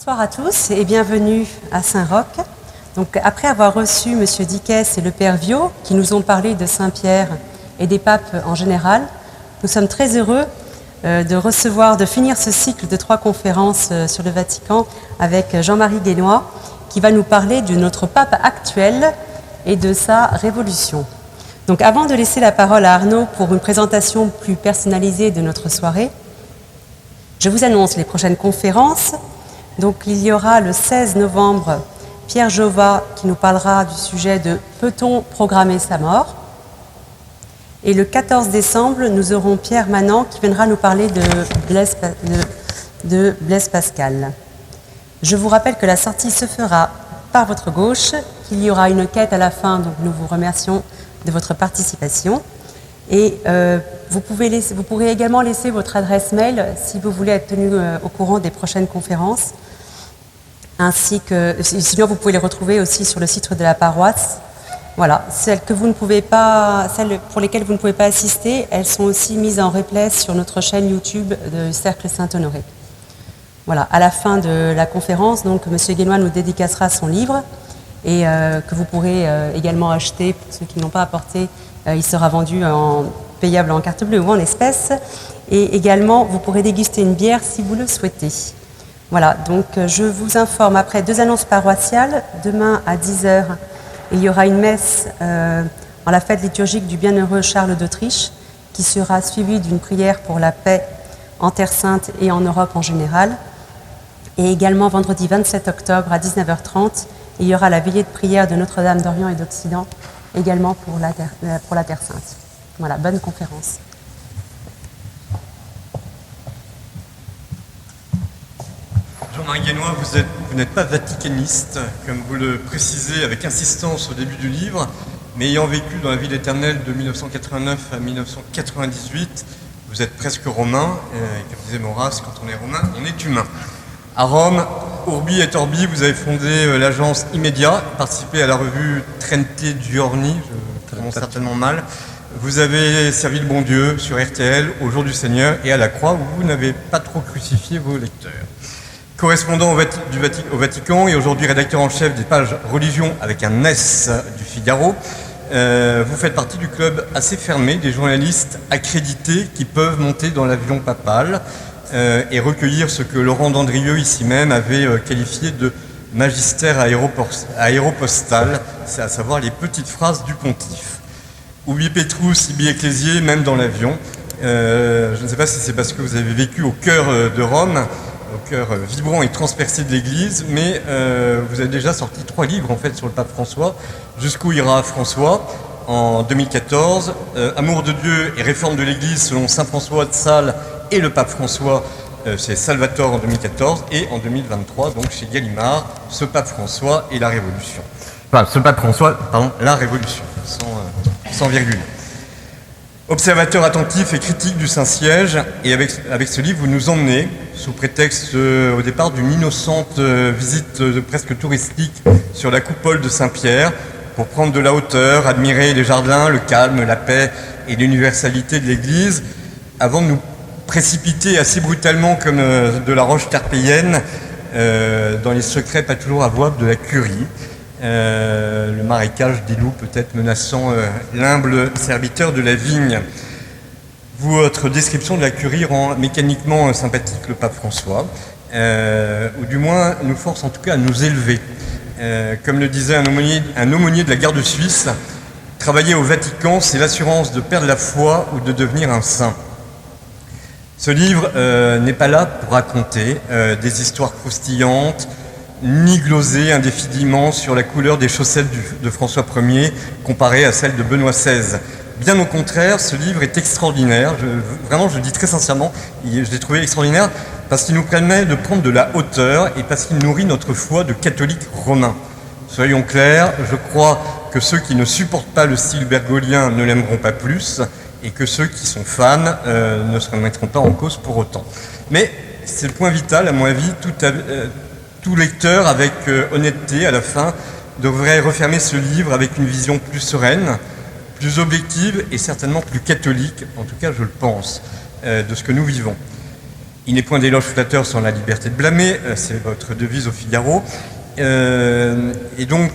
Bonsoir à tous et bienvenue à Saint-Roch. Donc, après avoir reçu M. Dickès et le Père Viau, qui nous ont parlé de Saint-Pierre et des papes en général, nous sommes très heureux de finir ce cycle de 3 conférences sur le Vatican avec Jean-Marie Guénois, qui va nous parler de notre pape actuel et de sa révolution. Donc, avant de laisser la parole à Arnaud pour une présentation plus personnalisée de notre soirée, je vous annonce les prochaines conférences. Donc, il y aura le 16 novembre Pierre Jova qui nous parlera du sujet de « Peut-on programmer sa mort ?» Et le 14 décembre, nous aurons Pierre Manant qui viendra nous parler de Blaise Pascal. Je vous rappelle que la sortie se fera par votre gauche, qu'il y aura une quête à la fin, donc nous vous remercions de votre participation. Et vous pourrez également laisser votre adresse mail si vous voulez être tenu au courant des prochaines conférences. Ainsi que, sinon vous pouvez les retrouver aussi sur le site de la paroisse. Voilà, celles pour lesquelles vous ne pouvez pas assister, elles sont aussi mises en replay sur notre chaîne YouTube de Cercle Saint-Honoré. Voilà, à la fin de la conférence, donc M. Guénois nous dédicacera son livre et que vous pourrez également acheter pour ceux qui ne l'ont pas apporté. Il sera vendu payable en carte bleue ou en espèces. Et également, vous pourrez déguster une bière si vous le souhaitez. Voilà, donc je vous informe après 2 annonces paroissiales. Demain à 10h, il y aura une messe en la fête liturgique du bienheureux Charles d'Autriche qui sera suivie d'une prière pour la paix en Terre Sainte et en Europe en général. Et également vendredi 27 octobre à 19h30, il y aura la veillée de prière de Notre-Dame d'Orient et d'Occident également pour la Terre Sainte. Voilà, bonne conférence. Jean-Marie Guénois, vous n'êtes pas vaticaniste, comme vous le précisez avec insistance au début du livre, mais ayant vécu dans la ville éternelle de 1989 à 1998, vous êtes presque romain, et comme disait Maurras, quand on est romain, on est humain. À Rome, Urbi et Orbi, vous avez fondé l'agence Immedia, participé à la revue Trente Giorni, je prononce certainement mal. Vous avez servi le bon Dieu sur RTL, au jour du Seigneur, et à la Croix, où vous n'avez pas trop crucifié vos lecteurs. Correspondant au Vatican et aujourd'hui rédacteur en chef des pages religion avec un S du Figaro, vous faites partie du club assez fermé des journalistes accrédités qui peuvent monter dans l'avion papal et recueillir ce que Laurent Dandrieux ici même avait qualifié de magistère aéropostal, c'est à savoir les petites phrases du pontife. Ubi Petrus, ibi ecclésiae, même dans l'avion. Je ne sais pas si c'est parce que vous avez vécu au cœur de Rome, au cœur vibrant et transpercé de l'Église, mais vous avez déjà sorti 3 livres en fait sur le pape François. Jusqu'où ira François en 2014, Amour de Dieu et réforme de l'Église selon saint François de Sales et le pape François chez Salvatore en 2014 et en 2023 donc chez Gallimard, ce pape François et la Révolution. Enfin, ce pape François, pardon, la Révolution, sans virgule. Observateur attentif et critique du Saint-Siège, et avec ce livre, vous nous emmenez, sous prétexte au départ d'une innocente visite presque touristique sur la coupole de Saint-Pierre, pour prendre de la hauteur, admirer les jardins, le calme, la paix et l'universalité de l'Église, avant de nous précipiter assez brutalement comme de la roche tarpéienne dans les secrets pas toujours avouables de la curie. Le marécage des loups peut-être menaçant l'humble serviteur de la vigne. Votre description de la curie rend mécaniquement sympathique le pape François, ou du moins nous force en tout cas à nous élever. Comme le disait un aumônier de la garde suisse, travailler au Vatican, c'est l'assurance de perdre la foi ou de devenir un saint. Ce livre n'est pas là pour raconter des histoires croustillantes, ni gloser indéfiniment sur la couleur des chaussettes de François Ier comparée à celle de Benoît XVI. Bien au contraire, ce livre est extraordinaire. Vraiment, je le dis très sincèrement, je l'ai trouvé extraordinaire parce qu'il nous permet de prendre de la hauteur et parce qu'il nourrit notre foi de catholiques romains. Soyons clairs, je crois que ceux qui ne supportent pas le style bergolien ne l'aimeront pas plus et que ceux qui sont fans ne se remettront pas en cause pour autant. Mais c'est le point vital, à mon avis, tout lecteur avec honnêteté à la fin devrait refermer ce livre avec une vision plus sereine, plus objective et certainement plus catholique, en tout cas je le pense, de ce que nous vivons. Il n'est point d'éloge flatteur sans la liberté de blâmer, c'est votre devise au Figaro. Et donc,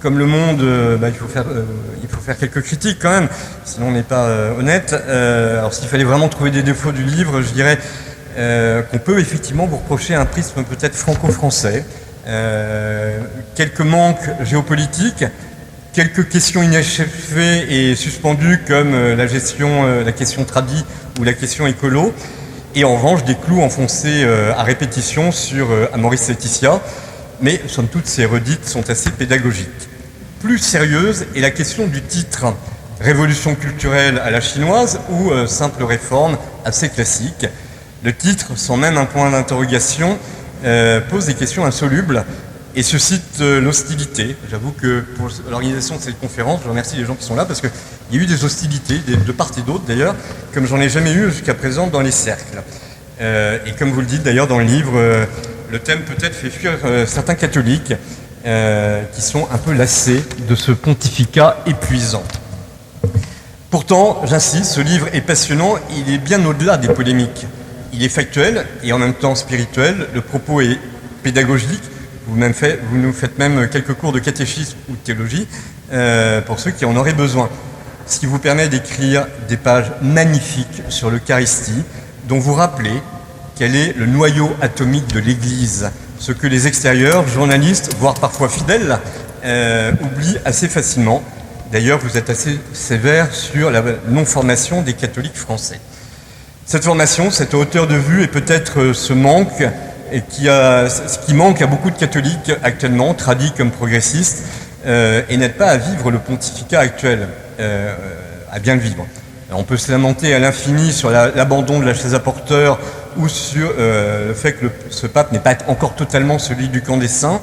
comme Le Monde, il faut faire quelques critiques quand même, sinon on n'est pas honnête. Alors s'il fallait vraiment trouver des défauts du livre, je dirais qu'on peut effectivement vous reprocher un prisme peut-être franco-français, quelques manques géopolitiques, quelques questions inachevées et suspendues comme la question tradie ou la question écolo, et en revanche des clous enfoncés à répétition sur Amoris Laetitia, mais somme toute ces redites sont assez pédagogiques. Plus sérieuse est la question du titre, révolution culturelle à la chinoise ou simple réforme assez classique. Le titre, sans même un point d'interrogation, pose des questions insolubles et suscite l'hostilité. J'avoue que pour l'organisation de cette conférence, je remercie les gens qui sont là parce qu'il y a eu des hostilités de part et d'autre d'ailleurs, comme j'en ai jamais eu jusqu'à présent dans les cercles. Et comme vous le dites d'ailleurs dans le livre, le thème peut-être fait fuir certains catholiques qui sont un peu lassés de ce pontificat épuisant. Pourtant, j'insiste, ce livre est passionnant, il est bien au-delà des polémiques. Il est factuel et en même temps spirituel, le propos est pédagogique, vous nous faites même quelques cours de catéchisme ou de théologie pour ceux qui en auraient besoin. Ce qui vous permet d'écrire des pages magnifiques sur l'Eucharistie, dont vous rappelez quel est le noyau atomique de l'Église, ce que les extérieurs, journalistes, voire parfois fidèles, oublient assez facilement. D'ailleurs, vous êtes assez sévère sur la non-formation des catholiques français. Cette formation, cette hauteur de vue et peut-être ce manque, ce qui manque à beaucoup de catholiques actuellement, tradis comme progressistes, et n'aide pas à vivre le pontificat actuel, à bien le vivre. Alors, on peut se lamenter à l'infini sur l'abandon de la chaise à porteur ou sur le fait que ce pape n'est pas encore totalement celui du camp des saints,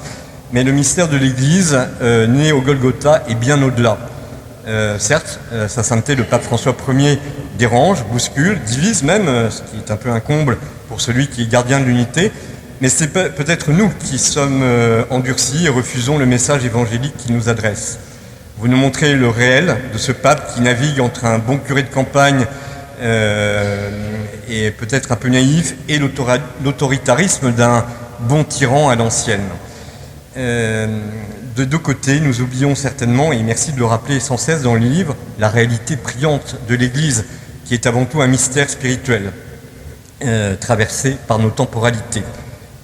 mais le mystère de l'Église, né au Golgotha, est bien au-delà. Certes, sa sainteté, le pape François Ier, dérange, bouscule, divise même, ce qui est un peu un comble pour celui qui est gardien de l'unité, mais c'est peut-être nous qui sommes endurcis et refusons le message évangélique qu'il nous adresse. Vous nous montrez le réel de ce pape qui navigue entre un bon curé de campagne et peut-être un peu naïf et l'autoritarisme d'un bon tyran à l'ancienne. De deux côtés, nous oublions certainement, et merci de le rappeler sans cesse dans le livre, la réalité brillante de l'Église, qui est avant tout un mystère spirituel, traversé par nos temporalités.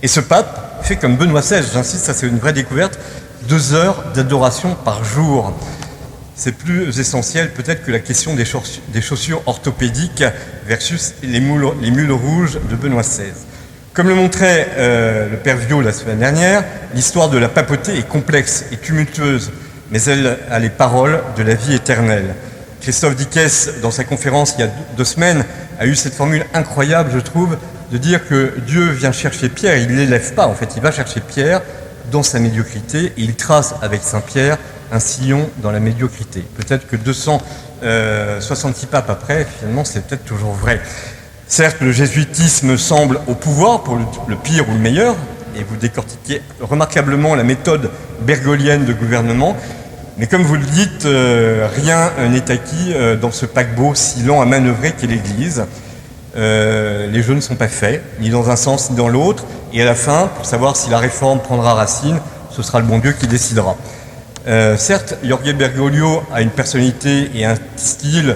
Et ce pape fait comme Benoît XVI, j'insiste, ça c'est une vraie découverte, 2 heures d'adoration par jour. C'est plus essentiel peut-être que la question des chaussures orthopédiques versus les mules rouges de Benoît XVI. Comme le montrait le père Viot la semaine dernière, l'histoire de la papauté est complexe et tumultueuse, mais elle a les paroles de la vie éternelle. Christophe Dickès, dans sa conférence il y a 2 semaines, a eu cette formule incroyable, je trouve, de dire que Dieu vient chercher Pierre, il ne l'élève pas, en fait, il va chercher Pierre dans sa médiocrité et il trace avec Saint Pierre un sillon dans la médiocrité. Peut-être que 266 papes après, finalement, c'est peut-être toujours vrai. Certes, le jésuitisme semble au pouvoir pour le pire ou le meilleur, et vous décortiquez remarquablement la méthode bergolienne de gouvernement, mais comme vous le dites, rien n'est acquis dans ce paquebot si lent à manœuvrer qu'est l'Église. Les jeux ne sont pas faits, ni dans un sens ni dans l'autre, et à la fin, pour savoir si la réforme prendra racine, ce sera le bon Dieu qui décidera. Certes, Jorge Bergoglio a une personnalité et un style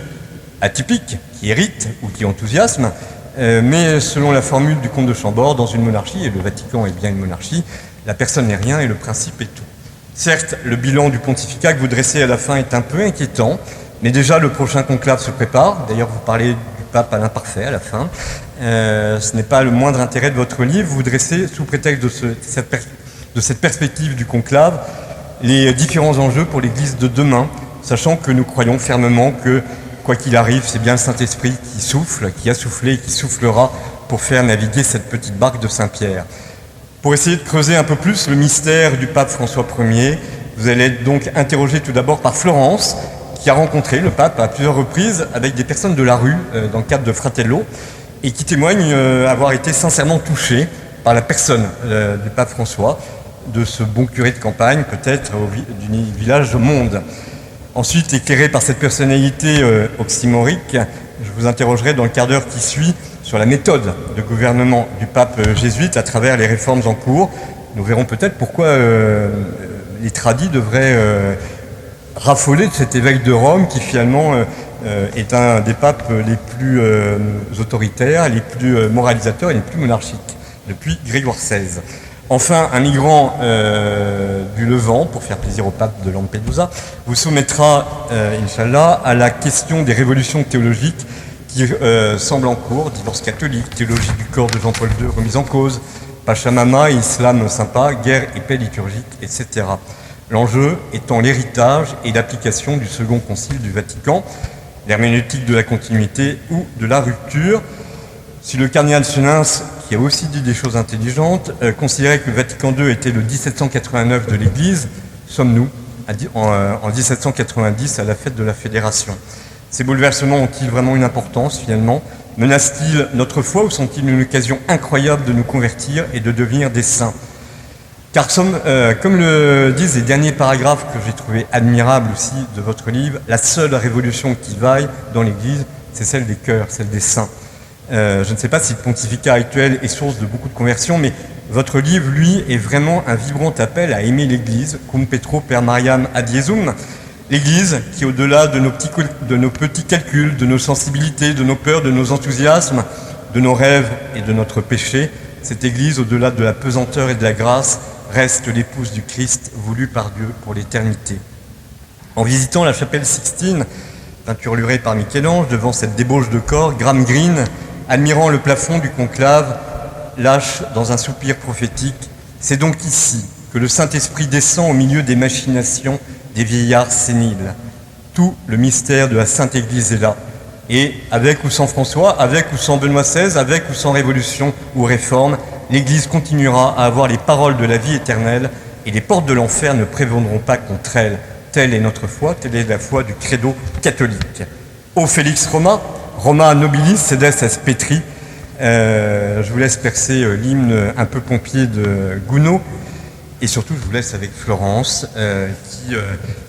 atypique, qui irrite ou qui enthousiasme, mais selon la formule du comte de Chambord, dans une monarchie, et le Vatican est bien une monarchie, la personne n'est rien et le principe est tout. Certes, le bilan du pontificat que vous dressez à la fin est un peu inquiétant, mais déjà le prochain conclave se prépare. D'ailleurs, vous parlez du pape à l'imparfait à la fin. Ce n'est pas le moindre intérêt de votre livre. Vous dressez, sous prétexte de cette perspective du conclave, les différents enjeux pour l'Église de demain, sachant que nous croyons fermement que, quoi qu'il arrive, c'est bien le Saint-Esprit qui souffle, qui a soufflé et qui soufflera pour faire naviguer cette petite barque de Saint-Pierre. Pour essayer de creuser un peu plus le mystère du pape François Ier, vous allez être donc interrogé tout d'abord par Florence, qui a rencontré le pape à plusieurs reprises avec des personnes de la rue dans le cadre de Fratello, et qui témoigne avoir été sincèrement touchée par la personne du pape François, de ce bon curé de campagne, peut-être du village au monde. Ensuite, éclairé par cette personnalité oxymorique, je vous interrogerai dans le quart d'heure qui suit sur la méthode de gouvernement du pape jésuite à travers les réformes en cours. Nous verrons peut-être pourquoi les tradis devraient raffoler de cet évêque de Rome qui finalement est un des papes les plus autoritaires, les plus moralisateurs et les plus monarchiques depuis Grégoire XVI. Enfin, un migrant du Levant, pour faire plaisir au pape de Lampedusa, vous soumettra, Inch'Allah, à la question des révolutions théologiques qui semblent en cours, divorce catholique, théologie du corps de Jean-Paul II remise en cause, Pachamama, islam sympa, guerre et paix liturgique, etc. L'enjeu étant l'héritage et l'application du second concile du Vatican, l'herméneutique de la continuité ou de la rupture. Si le cardinal Senens, qui a aussi dit des choses intelligentes, considérait que le Vatican II était le 1789 de l'Église, sommes-nous en 1790 à la fête de la Fédération. Ces bouleversements ont-ils vraiment une importance finalement? Menacent-ils notre foi ou sont-ils une occasion incroyable de nous convertir et de devenir des saints? Car comme le disent les derniers paragraphes que j'ai trouvé admirables aussi de votre livre, la seule révolution qui vaille dans l'Église, c'est celle des cœurs, celle des saints. Je ne sais pas si le pontificat actuel est source de beaucoup de conversions, mais votre livre, lui, est vraiment un vibrant appel à aimer l'Église, cum Petro per Mariam ad Iesum. L'Église qui, au-delà de nos petits calculs, de nos sensibilités, de nos peurs, de nos enthousiasmes, de nos rêves et de notre péché, cette Église, au-delà de la pesanteur et de la grâce, reste l'épouse du Christ voulue par Dieu pour l'éternité. En visitant la chapelle Sixtine, peinturlurée par Michel-Ange, devant cette débauche de corps, Graham Greene, admirant le plafond du conclave, lâche dans un soupir prophétique « C'est donc ici que le Saint-Esprit descend au milieu des machinations des vieillards séniles. Tout le mystère de la Sainte Église est là. Et avec ou sans François, avec ou sans Benoît XVI, avec ou sans révolution ou réforme, l'Église continuera à avoir les paroles de la vie éternelle et les portes de l'enfer ne prévaudront pas contre elle. Telle est notre foi, telle est la foi du credo catholique. Ô Félix Roma nobilis sedes es Petri. Je vous laisse percer l'hymne un peu pompier de Gounod. Et surtout, je vous laisse avec Florence, qui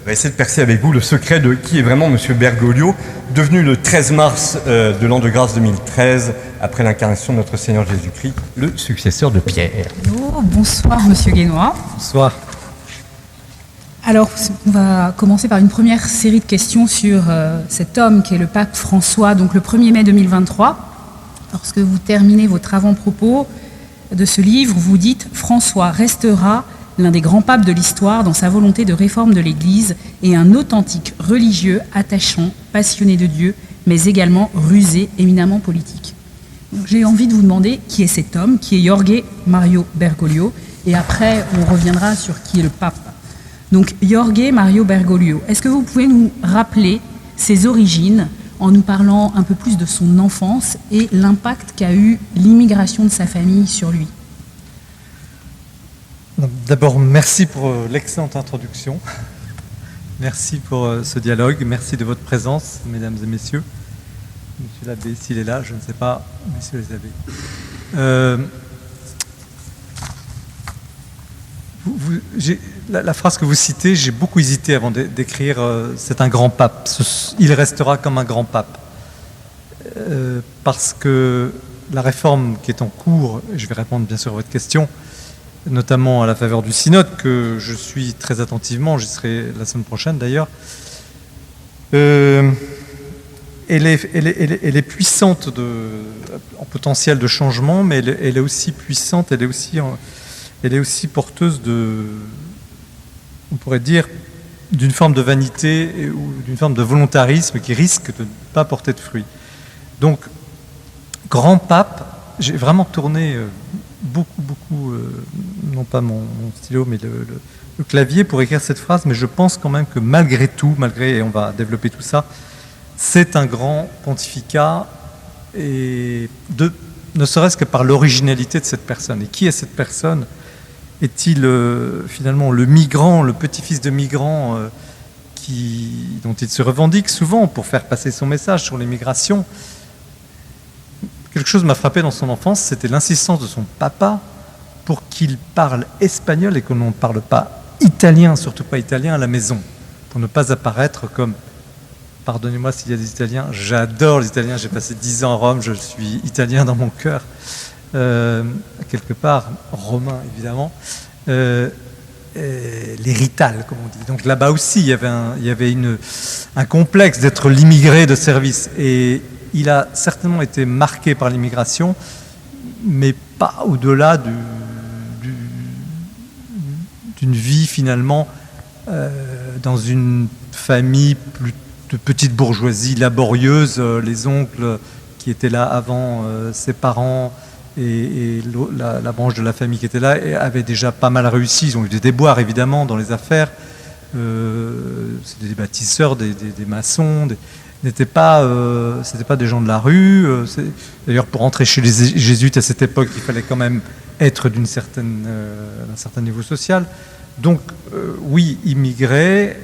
va essayer de percer avec vous le secret de qui est vraiment M. Bergoglio, devenu le 13 mars de l'an de grâce 2013, après l'incarnation de notre Seigneur Jésus-Christ, le successeur de Pierre. Oh, bonsoir, Monsieur Guénois. Bonsoir. Alors, on va commencer par une première série de questions sur cet homme qui est le pape François, donc le 1er mai 2023. Lorsque vous terminez votre avant-propos de ce livre, vous dites « François restera l'un des grands papes de l'histoire dans sa volonté de réforme de l'Église et un authentique religieux, attachant, passionné de Dieu, mais également rusé, éminemment politique. » J'ai envie de vous demander qui est cet homme, qui est Jorge Mario Bergoglio, et après on reviendra sur qui est le pape. Donc Jorge Mario Bergoglio, est-ce que vous pouvez nous rappeler ses origines en nous parlant un peu plus de son enfance et l'impact qu'a eu l'immigration de sa famille sur lui? D'abord, merci pour l'excellente introduction. Merci pour ce dialogue. Merci de votre présence, mesdames et messieurs. Monsieur l'abbé, s'il est là, je ne sais pas, messieurs les abbés. La phrase que vous citez, j'ai beaucoup hésité avant d'écrire « c'est un grand pape ». Il restera comme un grand pape. Parce que la réforme qui est en cours, je vais répondre bien sûr à votre question, notamment à la faveur du synode, que je suis très attentivement, j'y serai la semaine prochaine d'ailleurs, elle est puissante en potentiel de changement, mais elle est aussi puissante, elle est aussi porteuse on pourrait dire, d'une forme de vanité ou d'une forme de volontarisme qui risque de ne pas porter de fruits. Donc, grand pape, j'ai vraiment tourné beaucoup, non pas mon stylo, mais le clavier pour écrire cette phrase, mais je pense quand même que malgré tout, et on va développer tout ça, c'est un grand pontificat, et ne serait-ce que par l'originalité de cette personne. Et qui est cette personne ? Est-il finalement le migrant, le petit-fils de migrant dont il se revendique souvent pour faire passer son message sur l'immigration? Quelque chose m'a frappé dans son enfance, c'était l'insistance de son papa pour qu'il parle espagnol et que l'on ne parle pas italien, surtout pas italien à la maison, pour ne pas apparaître comme pardonnez-moi s'il y a des Italiens, j'adore les Italiens, j'ai passé 10 ans à Rome, je suis italien dans mon cœur, quelque part, romain évidemment, les ritales, comme on dit. Donc là-bas aussi, il y avait un complexe d'être l'immigré de service. Et il a certainement été marqué par l'immigration, mais pas au-delà d'une vie finalement dans une famille de petite bourgeoisie laborieuse, les oncles qui étaient là avant ses parents et la branche de la famille qui était là avaient déjà pas mal réussi. Ils ont eu des déboires évidemment dans les affaires. C'était des bâtisseurs, des maçons, c'était pas des gens de la rue. D'ailleurs, pour entrer chez les jésuites à cette époque, il fallait quand même être d'un certain niveau social. Donc, oui, immigrés,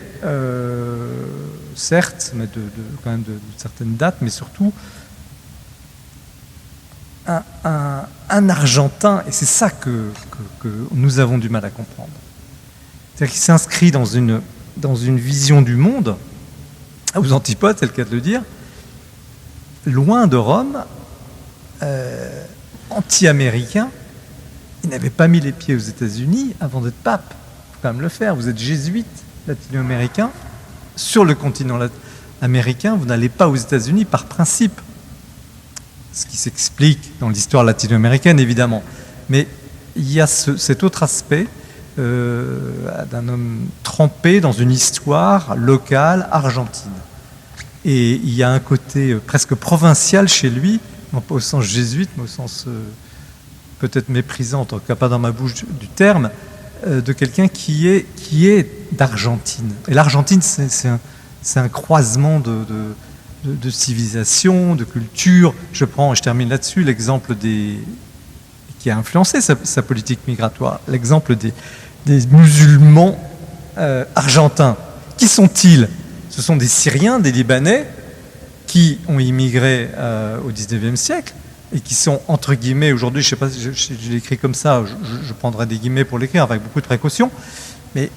certes, mais quand même de certaines dates, mais surtout un Argentin, et c'est ça que nous avons du mal à comprendre. C'est-à-dire qu'il s'inscrit dans une vision du monde, aux antipodes, c'est le cas de le dire, loin de Rome, anti-américain. Il n'avait pas mis les pieds aux États-Unis avant d'être pape. Il faut quand même le faire. Vous êtes jésuite latino-américain. Sur le continent américain, vous n'allez pas aux États-Unis par principe. Ce qui s'explique dans l'histoire latino-américaine, évidemment. Mais il y a cet autre aspect d'un homme trempé dans une histoire locale argentine. Et il y a un côté presque provincial chez lui, non pas au sens jésuite, mais au sens peut-être méprisant, en tout cas pas dans ma bouche du terme, de quelqu'un qui est d'Argentine. Et l'Argentine, c'est un croisement de civilisation, de culture. Je termine là-dessus, l'exemple qui a influencé sa politique migratoire, l'exemple des musulmans argentins. Qui sont-ils ? Ce sont des Syriens, des Libanais qui ont immigré au XIXe siècle et qui sont, entre guillemets, aujourd'hui, je ne sais pas si je l'écris comme ça, je prendrai des guillemets pour l'écrire avec beaucoup de précaution, mais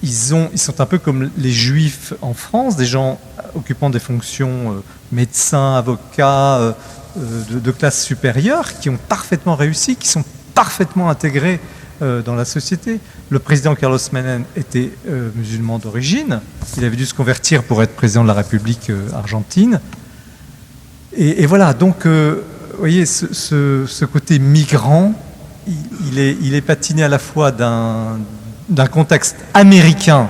ils sont un peu comme les Juifs en France, des gens occupant des fonctions médecins, avocats, de classe supérieure, qui ont parfaitement réussi, qui sont parfaitement intégrés dans la société. Le président Carlos Menem était musulman d'origine. Il avait dû se convertir pour être président de la République argentine. Et voilà, donc, vous voyez, ce côté migrant, il est patiné à la fois d'un contexte américain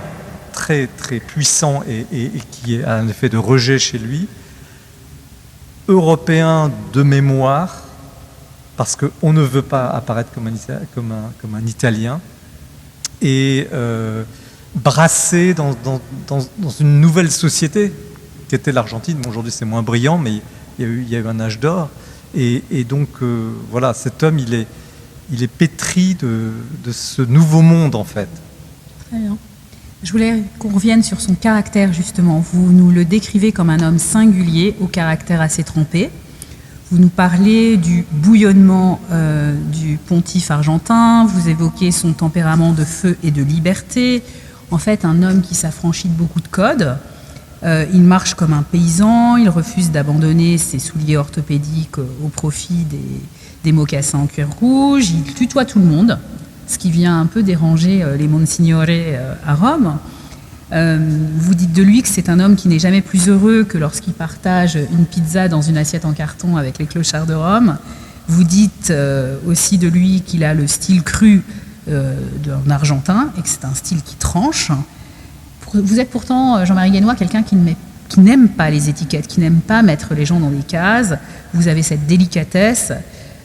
très, très puissant et qui a un effet de rejet chez lui, européen de mémoire, parce qu'on ne veut pas apparaître comme un Italien, et brassé dans une nouvelle société qui était l'Argentine. Bon, aujourd'hui c'est moins brillant, mais il y a eu un âge d'or. Et donc voilà, cet homme, il est pétri de ce nouveau monde en fait. Très bien. Je voulais qu'on revienne sur son caractère justement. Vous nous le décrivez comme un homme singulier, au caractère assez trempé. Vous nous parlez du bouillonnement du pontife argentin, vous évoquez son tempérament de feu et de liberté. En fait, un homme qui s'affranchit de beaucoup de codes. Il marche comme un paysan, il refuse d'abandonner ses souliers orthopédiques au profit des mocassins en cuir rouge, il tutoie tout le monde, ce qui vient un peu déranger les Monsignore à Rome. Vous dites de lui que c'est un homme qui n'est jamais plus heureux que lorsqu'il partage une pizza dans une assiette en carton avec les clochards de Rome. Vous dites aussi de lui qu'il a le style cru d'un Argentin et que c'est un style qui tranche. Vous êtes pourtant, Jean-Marie Guénois, quelqu'un qui n'aime pas les étiquettes, qui n'aime pas mettre les gens dans des cases. Vous avez cette délicatesse.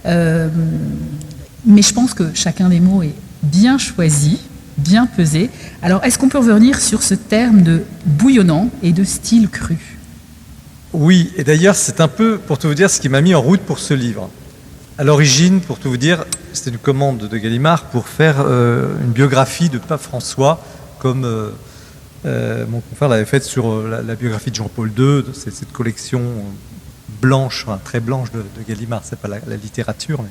Mais je pense que chacun des mots est bien choisi, bien pesé. Alors, est-ce qu'on peut revenir sur ce terme de bouillonnant et de style cru ? Oui, et d'ailleurs, c'est un peu, pour tout vous dire, ce qui m'a mis en route pour ce livre. À l'origine, pour tout vous dire, c'était une commande de Gallimard pour faire une biographie de Pape François, comme mon confrère l'avait faite sur la biographie de Jean-Paul II, cette collection blanche, enfin, très blanche de Gallimard, c'est pas la littérature. Mais...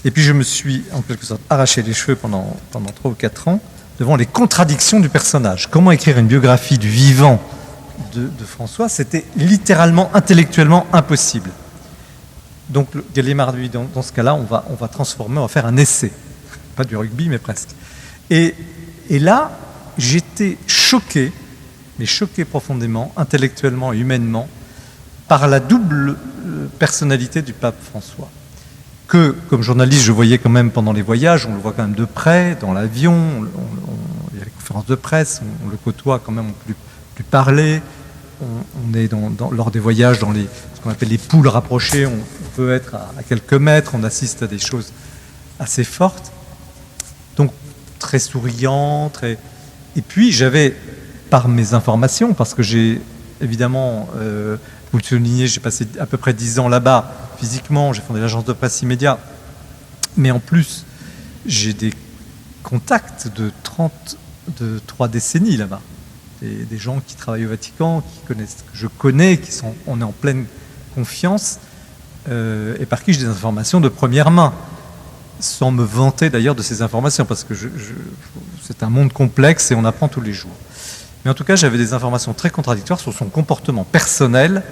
Et puis je me suis en quelque sorte arraché les cheveux pendant 3 ou 4 ans devant les contradictions du personnage. Comment écrire une biographie du vivant de François, c'était littéralement, intellectuellement impossible. Donc Gallimard, lui, dans ce cas-là, on va transformer, on va faire un essai. Pas du rugby, mais presque. Et là, j'étais choqué, mais choqué profondément, intellectuellement et humainement, par la double personnalité du pape François. Que, comme journaliste, je voyais quand même pendant les voyages, on le voit quand même de près, dans l'avion, il y a les conférences de presse, on le côtoie quand même, on peut lui parler, on est lors des voyages dans ce qu'on appelle les poules rapprochées, on peut être à quelques mètres, on assiste à des choses assez fortes. Donc, très souriant, Et puis, j'avais, par mes informations, parce que j'ai, évidemment, vous le soulignez, j'ai passé à peu près 10 ans là-bas, physiquement, j'ai fondé l'agence de presse Immédiat, mais en plus, j'ai des contacts de 3 décennies là-bas. Des gens qui travaillent au Vatican, que je connais, on est en pleine confiance, et par qui j'ai des informations de première main, sans me vanter d'ailleurs de ces informations, parce que c'est un monde complexe et on apprend tous les jours. Mais en tout cas, j'avais des informations très contradictoires sur son comportement personnel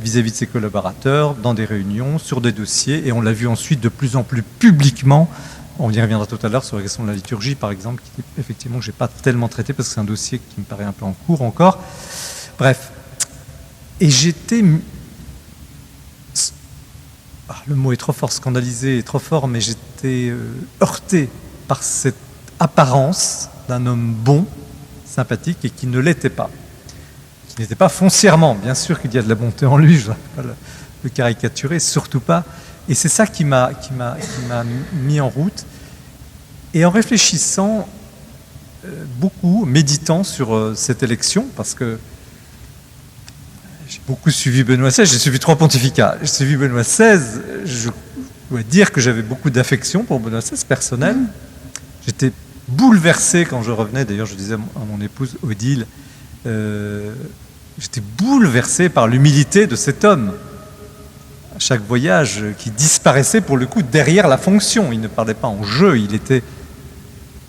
vis-à-vis de ses collaborateurs, dans des réunions, sur des dossiers, et on l'a vu ensuite de plus en plus publiquement. On y reviendra tout à l'heure sur la question de la liturgie, par exemple, qui effectivement, je n'ai pas tellement traité, parce que c'est un dossier qui me paraît un peu en cours encore. Bref. Et j'étais... le mot est trop fort, scandalisé est trop fort, mais j'étais heurté par cette apparence d'un homme bon, sympathique, et qui ne l'était pas. Qui n'était pas foncièrement. Bien sûr qu'il y a de la bonté en lui, je ne vais pas le caricaturer, surtout pas. Et c'est ça qui m'a mis en route. Et en réfléchissant beaucoup, méditant sur cette élection, parce que j'ai beaucoup suivi Benoît XVI, j'ai suivi 3 pontificats. J'ai suivi Benoît XVI, je dois dire que j'avais beaucoup d'affection pour Benoît XVI, personnel. J'étais bouleversé quand je revenais, d'ailleurs je disais à mon épouse Odile, j'étais bouleversé par l'humilité de cet homme. À chaque voyage, qui disparaissait pour le coup derrière la fonction. Il ne parlait pas en jeu, il était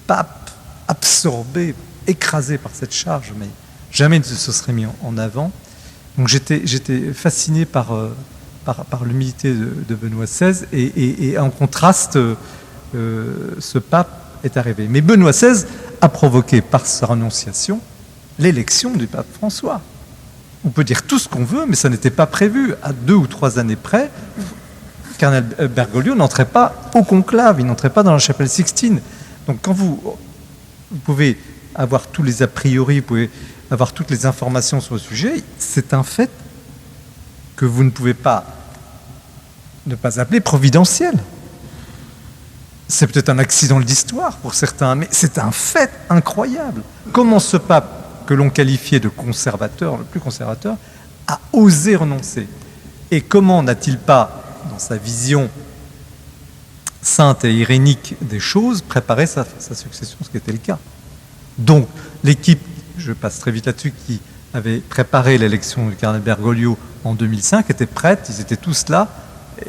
pape, absorbé, écrasé par cette charge, mais jamais il ne se serait mis en avant. Donc j'étais fasciné par l'humilité de Benoît XVI et en contraste, ce pape est arrivé. Mais Benoît XVI a provoqué par sa renonciation l'élection du pape François. On peut dire tout ce qu'on veut, mais ça n'était pas prévu. À 2 ou 3 années près, cardinal Bergoglio n'entrait pas au conclave, il n'entrait pas dans la chapelle Sixtine. Donc quand vous pouvez avoir tous les a priori, vous pouvez avoir toutes les informations sur le sujet, c'est un fait que vous ne pouvez pas ne pas appeler providentiel. C'est peut-être un accident de l'histoire pour certains, mais c'est un fait incroyable. Comment ce pape, que l'on qualifiait de conservateur, le plus conservateur, a osé renoncer? Et comment n'a-t-il pas, dans sa vision sainte et irénique des choses, préparé sa succession, ce qui était le cas? Donc, l'équipe, je passe très vite là-dessus, qui avait préparé l'élection du cardinal Bergoglio en 2005, était prête, ils étaient tous là,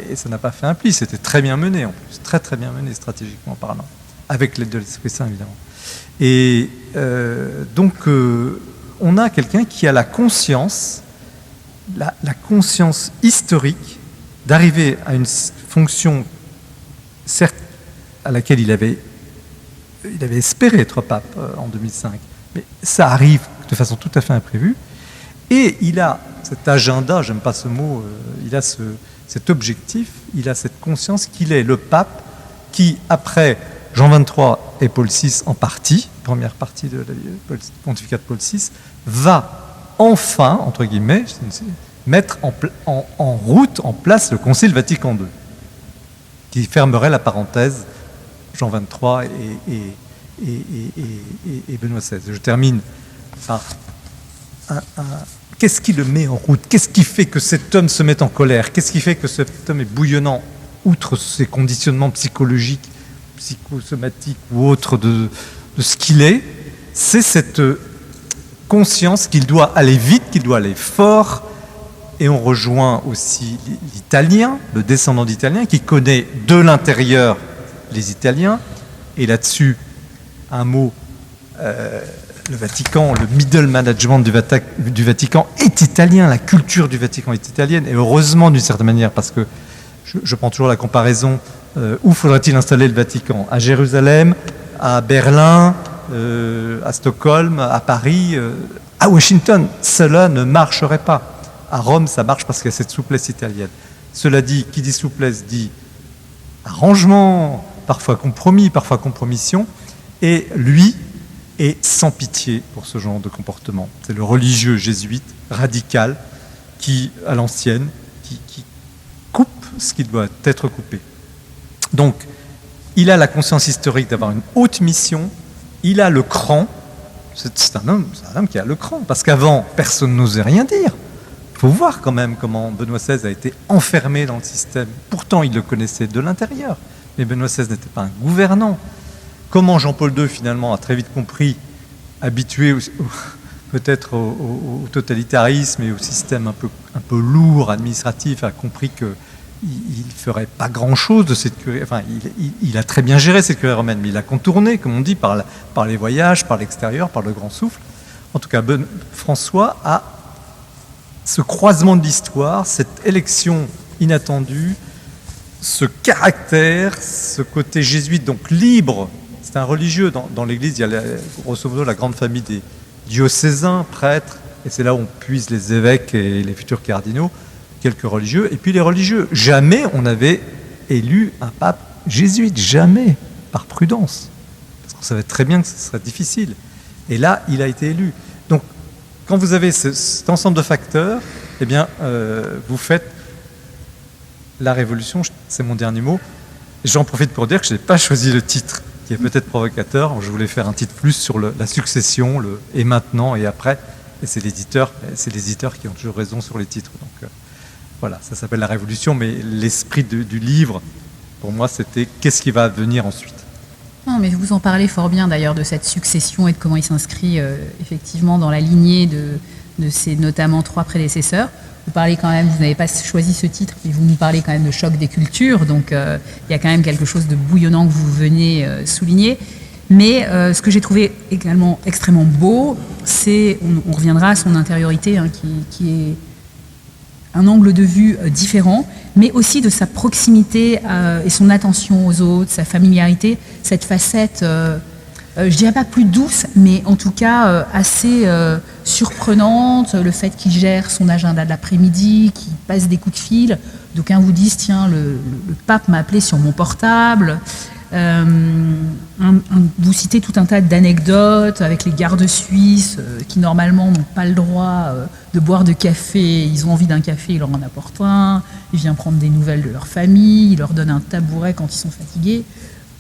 et ça n'a pas fait un pli, c'était très bien mené en plus, très très bien mené stratégiquement parlant, avec l'aide de l'Esprit Saint évidemment. Et donc on a quelqu'un qui a la conscience, la conscience historique d'arriver à une fonction, certes à laquelle il avait espéré être pape en 2005, mais ça arrive de façon tout à fait imprévue, et il a cet agenda, j'aime pas ce mot, il a cet objectif, il a cette conscience qu'il est le pape qui, après Jean XXIII et Paul VI en partie, première partie de la pontificat de Paul VI, va enfin, entre guillemets, mettre en route, en place le Concile Vatican II, qui fermerait la parenthèse Jean XXIII et Benoît XVI. Je termine par qu'est-ce qui le met en route? Qu'est-ce qui fait que cet homme se met en colère? Qu'est-ce qui fait que cet homme est bouillonnant, outre ses conditionnements psychologiques, psychosomatiques ou autres de ce qu'il est? C'est cette conscience qu'il doit aller vite, qu'il doit aller fort. Et on rejoint aussi l'Italien, le descendant d'Italien, qui connaît de l'intérieur les Italiens. Et là-dessus, un mot le Vatican, le middle management du Vatican est italien, la culture du Vatican est italienne, et heureusement d'une certaine manière, parce que je prends toujours la comparaison, où faudrait-il installer le Vatican? À Jérusalem, à Berlin, à Stockholm, à Paris, à Washington, cela ne marcherait pas. À Rome, ça marche parce qu'il y a cette souplesse italienne. Cela dit, qui dit souplesse dit arrangement, parfois compromis, parfois compromission, et lui est sans pitié pour ce genre de comportement. C'est le religieux jésuite radical qui, à l'ancienne, qui coupe ce qui doit être coupé. Donc, il a la conscience historique d'avoir une haute mission, il a le cran, c'est un homme qui a le cran, parce qu'avant, personne n'osait rien dire. Il faut voir quand même comment Benoît XVI a été enfermé dans le système. Pourtant, il le connaissait de l'intérieur, mais Benoît XVI n'était pas un gouvernant. Comment Jean-Paul II, finalement, a très vite compris, habitué peut-être au totalitarisme et au système un peu lourd, administratif, a compris qu'il ne ferait pas grand-chose de cette curie. Enfin, il a très bien géré cette curie romaine, mais il a contourné, comme on dit, par les voyages, par l'extérieur, par le grand souffle. En tout cas, François a ce croisement de l'histoire, cette élection inattendue, ce caractère, ce côté jésuite, donc libre. C'est un religieux. Dans l'Église, il y a grosso modo la grande famille des diocésains, prêtres, et c'est là où on puise les évêques et les futurs cardinaux, quelques religieux, et puis les religieux. Jamais on avait élu un pape jésuite, jamais, par prudence, parce qu'on savait très bien que ce serait difficile. Et là, il a été élu. Donc, quand vous avez cet ensemble de facteurs, eh bien, vous faites la révolution, c'est mon dernier mot. J'en profite pour dire que je n'ai pas choisi le titre, qui est peut-être provocateur. Je voulais faire un titre plus sur la succession, le et maintenant et après. Et c'est les éditeurs qui ont toujours raison sur les titres. Donc voilà, ça s'appelle la révolution, mais l'esprit du livre, pour moi, c'était qu'est-ce qui va venir ensuite. Non, mais vous en parlez fort bien d'ailleurs de cette succession et de comment il s'inscrit effectivement dans la lignée de ses notamment 3 prédécesseurs. Vous parlez quand même, vous n'avez pas choisi ce titre, mais vous nous parlez quand même de choc des cultures, donc il y a quand même quelque chose de bouillonnant que vous venez souligner. Mais ce que j'ai trouvé également extrêmement beau, c'est, on reviendra à son intériorité, hein, qui est un angle de vue différent, mais aussi de sa proximité et son attention aux autres, sa familiarité, cette facette, je dirais pas plus douce, mais en tout cas assez surprenante, le fait qu'il gère son agenda de l'après-midi, qu'il passe des coups de fil. D'aucuns vous disent, tiens, le pape m'a appelé sur mon portable. Vous citez tout un tas d'anecdotes avec les gardes suisses qui normalement n'ont pas le droit de boire de café. Ils ont envie d'un café, il leur en apporte un. Il vient prendre des nouvelles de leur famille, il leur donne un tabouret quand ils sont fatigués.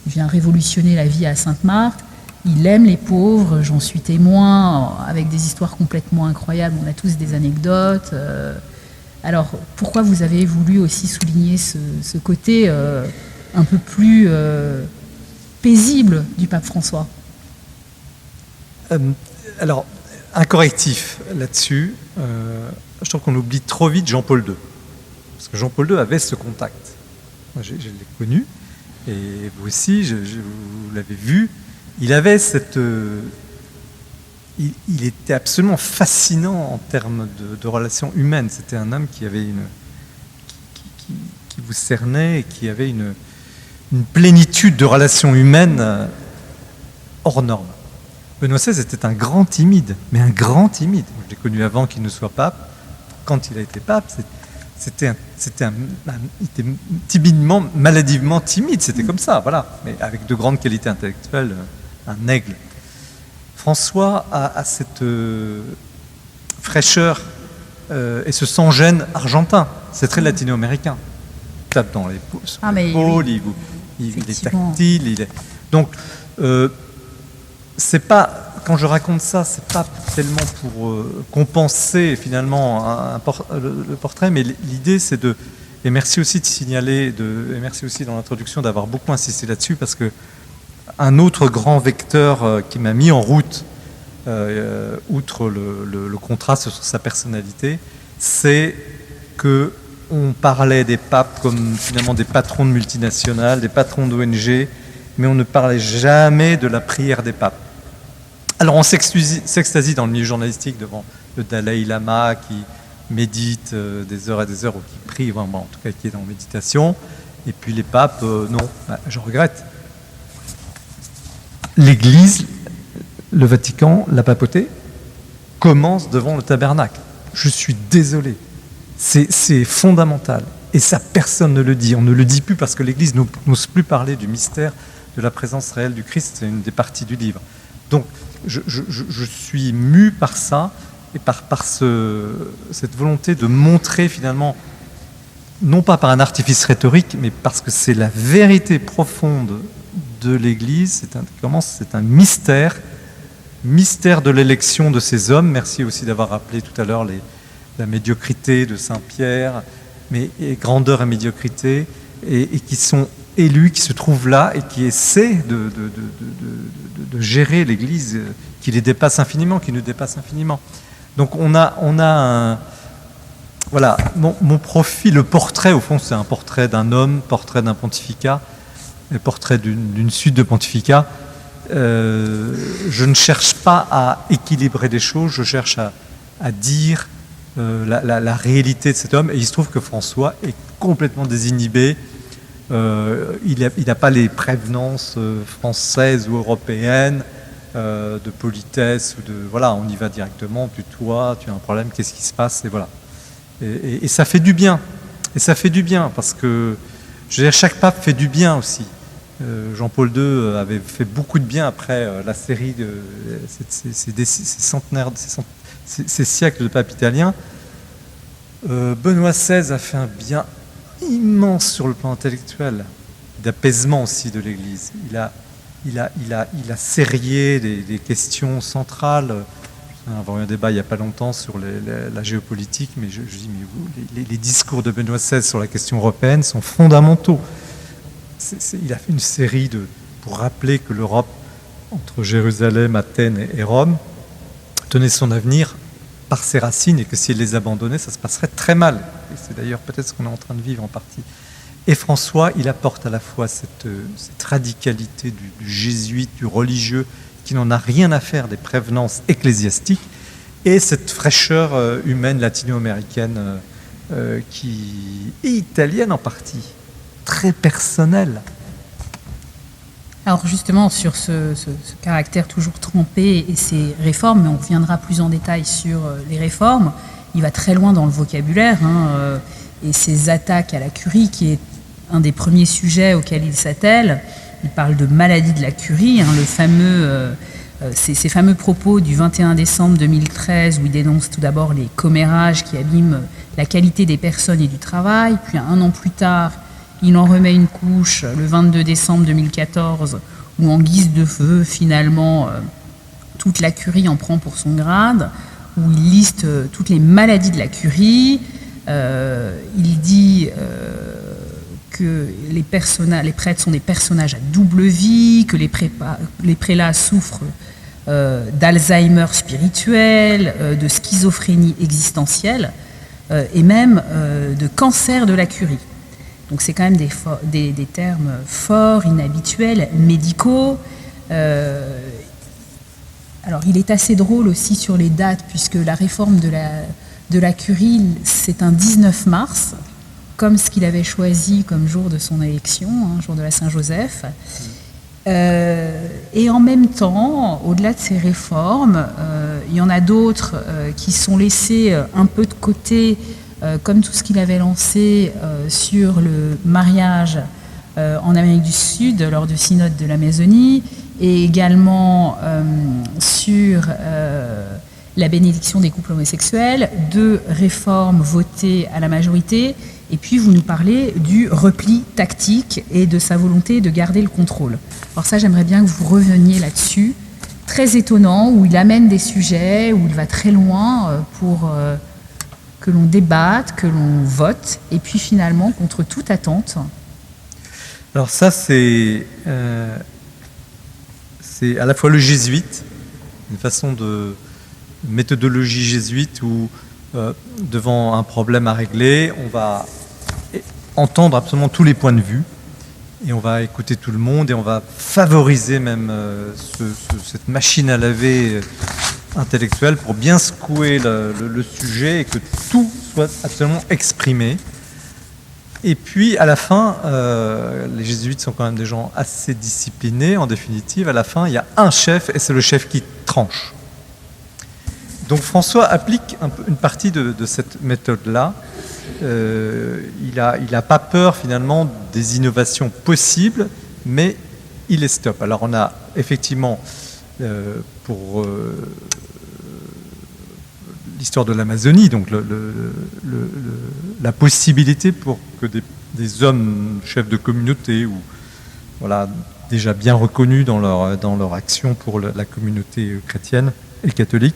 Il vient révolutionner la vie à Sainte-Marthe. Il aime les pauvres, j'en suis témoin, avec des histoires complètement incroyables. On a tous des anecdotes. Alors, pourquoi vous avez voulu aussi souligner ce côté un peu plus paisible du pape François? Alors, un correctif là-dessus. Je trouve qu'on oublie trop vite Jean-Paul II. Parce que Jean-Paul II avait ce contact. Moi, je l'ai connu, et vous aussi, vous l'avez vu. Il avait cette... il était absolument fascinant en termes de relations humaines. C'était un homme qui avait qui vous cernait et qui avait une plénitude de relations humaines hors norme. Benoît XVI était un grand timide, mais un grand timide. Je l'ai connu avant qu'il ne soit pape. Quand il a été pape, il était timidement, maladivement timide. C'était comme ça, voilà. Mais avec de grandes qualités intellectuelles, un aigle. François a cette fraîcheur et ce sans-gêne argentin. C'est très latino-américain. Il tape dans l'épaule, il est tactile. Donc, c'est pas, quand je raconte ça, c'est pas tellement pour compenser finalement le portrait, mais l'idée c'est de, et merci aussi de signaler, et merci aussi dans l'introduction d'avoir beaucoup insisté là-dessus, parce que un autre grand vecteur qui m'a mis en route, outre le contraste sur sa personnalité, c'est que on parlait des papes comme finalement des patrons de multinationales, des patrons d'ONG, mais on ne parlait jamais de la prière des papes. Alors on s'extasie dans le milieu journalistique devant le Dalai Lama qui médite des heures et des heures, ou qui prie, en tout cas qui est en méditation, et puis les papes, non, je regrette. L'Église, le Vatican, la papauté, commence devant le tabernacle. Je suis désolé, c'est fondamental, et ça personne ne le dit, on ne le dit plus parce que l'Église n'ose plus parler du mystère de la présence réelle du Christ, c'est une des parties du livre. Donc je suis mu par ça, et par cette volonté de montrer finalement, non pas par un artifice rhétorique, mais parce que c'est la vérité profonde de l'Église, c'est un mystère de l'élection de ces hommes. Merci aussi d'avoir rappelé tout à l'heure la médiocrité de Saint-Pierre, mais grandeur et médiocrité, et qui sont élus, qui se trouvent là et qui essaient de gérer l'Église qui les dépasse infiniment, qui nous dépasse infiniment. Donc on a un... Voilà, mon profil, le portrait, au fond, c'est un portrait d'un homme, portrait d'un pontificat, et portrait d'une suite de pontificats. Je ne cherche pas à équilibrer les choses, je cherche à dire la réalité de cet homme. Et il se trouve que François est complètement désinhibé. Il n'a pas les prévenances françaises ou européennes de politesse ou de voilà, on y va directement, tutoie, tu as un problème, qu'est-ce qui se passe, et voilà. Et ça fait du bien. Et ça fait du bien parce que je veux dire, chaque pape fait du bien aussi. Jean-Paul II avait fait beaucoup de bien après la série de ces siècles de papes italiens. Benoît XVI a fait un bien immense sur le plan intellectuel, d'apaisement aussi de l'Église. Il a serré des questions centrales. On a eu un débat il n'y a pas longtemps sur la géopolitique, mais je dis, mais les discours de Benoît XVI sur la question européenne sont fondamentaux. Il a fait une série pour rappeler que l'Europe, entre Jérusalem, Athènes et Rome, tenait son avenir par ses racines, et que si elle les abandonnait, ça se passerait très mal. Et c'est d'ailleurs peut-être ce qu'on est en train de vivre en partie. Et François, il apporte à la fois cette radicalité du jésuite, du religieux, qui n'en a rien à faire des prévenances ecclésiastiques, et cette fraîcheur humaine latino-américaine qui est italienne en partie, très personnelle. Alors justement, sur ce caractère toujours trempé et ces réformes, mais on reviendra plus en détail sur les réformes, il va très loin dans le vocabulaire, et ces attaques à la curie, qui est un des premiers sujets auxquels il s'attelle. Il parle de maladie de la curie, ces fameux propos du 21 décembre 2013 où il dénonce tout d'abord les commérages qui abîment la qualité des personnes et du travail, puis un an plus tard, il en remet une couche le 22 décembre 2014 où en guise de feu, finalement, toute la curie en prend pour son grade, où il liste toutes les maladies de la curie. Il dit que les prêtres sont des personnages à double vie, que les prélats souffrent d'Alzheimer spirituel, de schizophrénie existentielle et même de cancer de la curie. Donc c'est quand même des termes forts, inhabituels, médicaux. Alors il est assez drôle aussi sur les dates, puisque la réforme de la curie, c'est un 19 mars, comme ce qu'il avait choisi comme jour de son élection, jour de la Saint-Joseph. Et en même temps, au-delà de ces réformes, il y en a d'autres qui sont laissées un peu de côté, comme tout ce qu'il avait lancé sur le mariage en Amérique du Sud lors du synode de l'Amazonie, et également sur la bénédiction des couples homosexuels, 2 réformes votées à la majorité. Et puis vous nous parlez du repli tactique et de sa volonté de garder le contrôle. Alors ça, j'aimerais bien que vous reveniez là-dessus. Très étonnant, où il amène des sujets, où il va très loin pour que l'on débatte, que l'on vote, et puis finalement, contre toute attente. Alors ça, c'est à la fois le jésuite, une façon de méthodologie jésuite où devant un problème à régler, on va entendre absolument tous les points de vue et on va écouter tout le monde et on va favoriser même cette machine à laver intellectuelle pour bien secouer le sujet et que tout soit absolument exprimé. Et puis à la fin, les jésuites sont quand même des gens assez disciplinés. En définitive, à la fin, il y a un chef et c'est le chef qui tranche. Donc François applique une partie de cette méthode-là. Il n'a pas peur finalement des innovations possibles, mais il les stoppe. Alors on a effectivement pour l'histoire de l'Amazonie, donc la possibilité pour que des hommes chefs de communauté ou voilà, déjà bien reconnus dans leur action pour la communauté chrétienne et catholique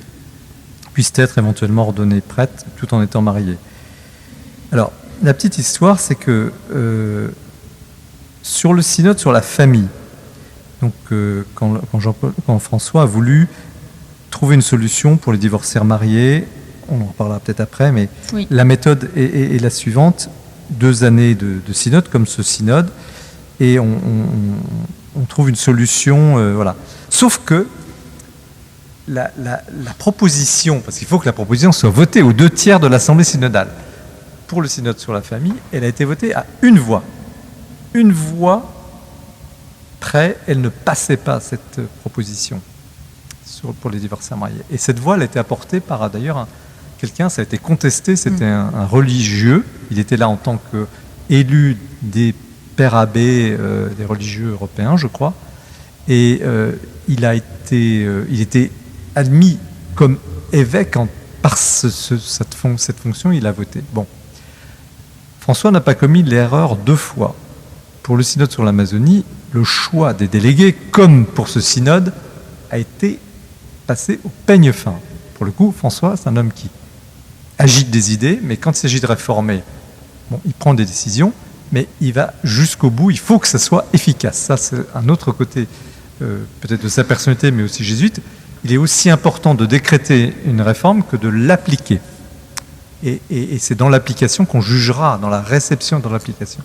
puissent être éventuellement ordonnés prêtres tout en étant mariés. Alors, la petite histoire, c'est que sur le synode sur la famille, donc, quand François a voulu trouver une solution pour les divorcés mariés, on en reparlera peut-être après, mais oui. La méthode est la suivante, 2 années de synode, comme ce synode, et on trouve une solution, voilà. Sauf que la proposition, parce qu'il faut que la proposition soit votée aux 2/3 de l'Assemblée synodale, pour le synode sur la famille, elle a été votée à une voix. Une voix près, elle ne passait pas cette proposition pour les divorcés mariés. Et cette voix, elle a été apportée par d'ailleurs quelqu'un, ça a été contesté, c'était un religieux, il était là en tant qu'élu des pères abbés, des religieux européens, je crois, et il était admis comme évêque par cette fonction, il a voté. Bon. François n'a pas commis l'erreur 2 fois. Pour le synode sur l'Amazonie, le choix des délégués, comme pour ce synode, a été passé au peigne fin. Pour le coup, François, c'est un homme qui agite des idées, mais quand il s'agit de réformer, bon, il prend des décisions, mais il va jusqu'au bout, il faut que ça soit efficace. Ça, c'est un autre côté, peut-être de sa personnalité, mais aussi jésuite. Il est aussi important de décréter une réforme que de l'appliquer. Et c'est dans l'application qu'on jugera, dans la réception dans l'application.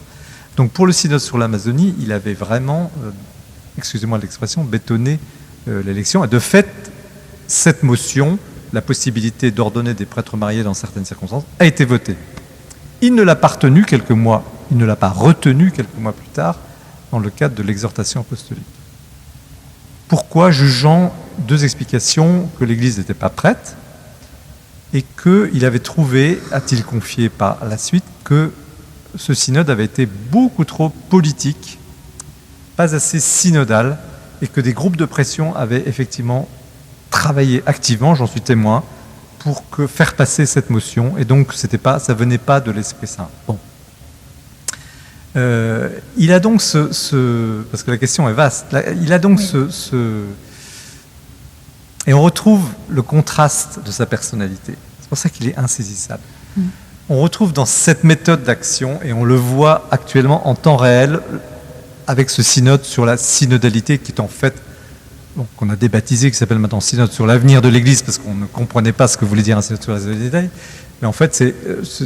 Donc pour le synode sur l'Amazonie, il avait vraiment, excusez-moi l'expression, bétonné l'élection. Et de fait, cette motion, la possibilité d'ordonner des prêtres mariés dans certaines circonstances, a été votée. Il ne l'a pas retenu quelques mois plus tard, dans le cadre de l'exhortation apostolique. Pourquoi? Jugeant 2 explications, que l'Église n'était pas prête, et qu'il avait trouvé, a-t-il confié par la suite, que ce synode avait été beaucoup trop politique, pas assez synodal, et que des groupes de pression avaient effectivement travaillé activement, j'en suis témoin, pour faire passer cette motion, et donc ça ne venait pas de l'Esprit Saint. Bon. Il a donc parce que la question est vaste, il a donc et on retrouve le contraste de sa personnalité. C'est pour ça qu'il est insaisissable. On retrouve dans cette méthode d'action, et on le voit actuellement en temps réel, avec ce synode sur la synodalité, qui est en fait, qu'on a débaptisé, qui s'appelle maintenant synode sur l'avenir de l'Église, parce qu'on ne comprenait pas ce que voulait dire un synode sur la synodalité. Mais en fait,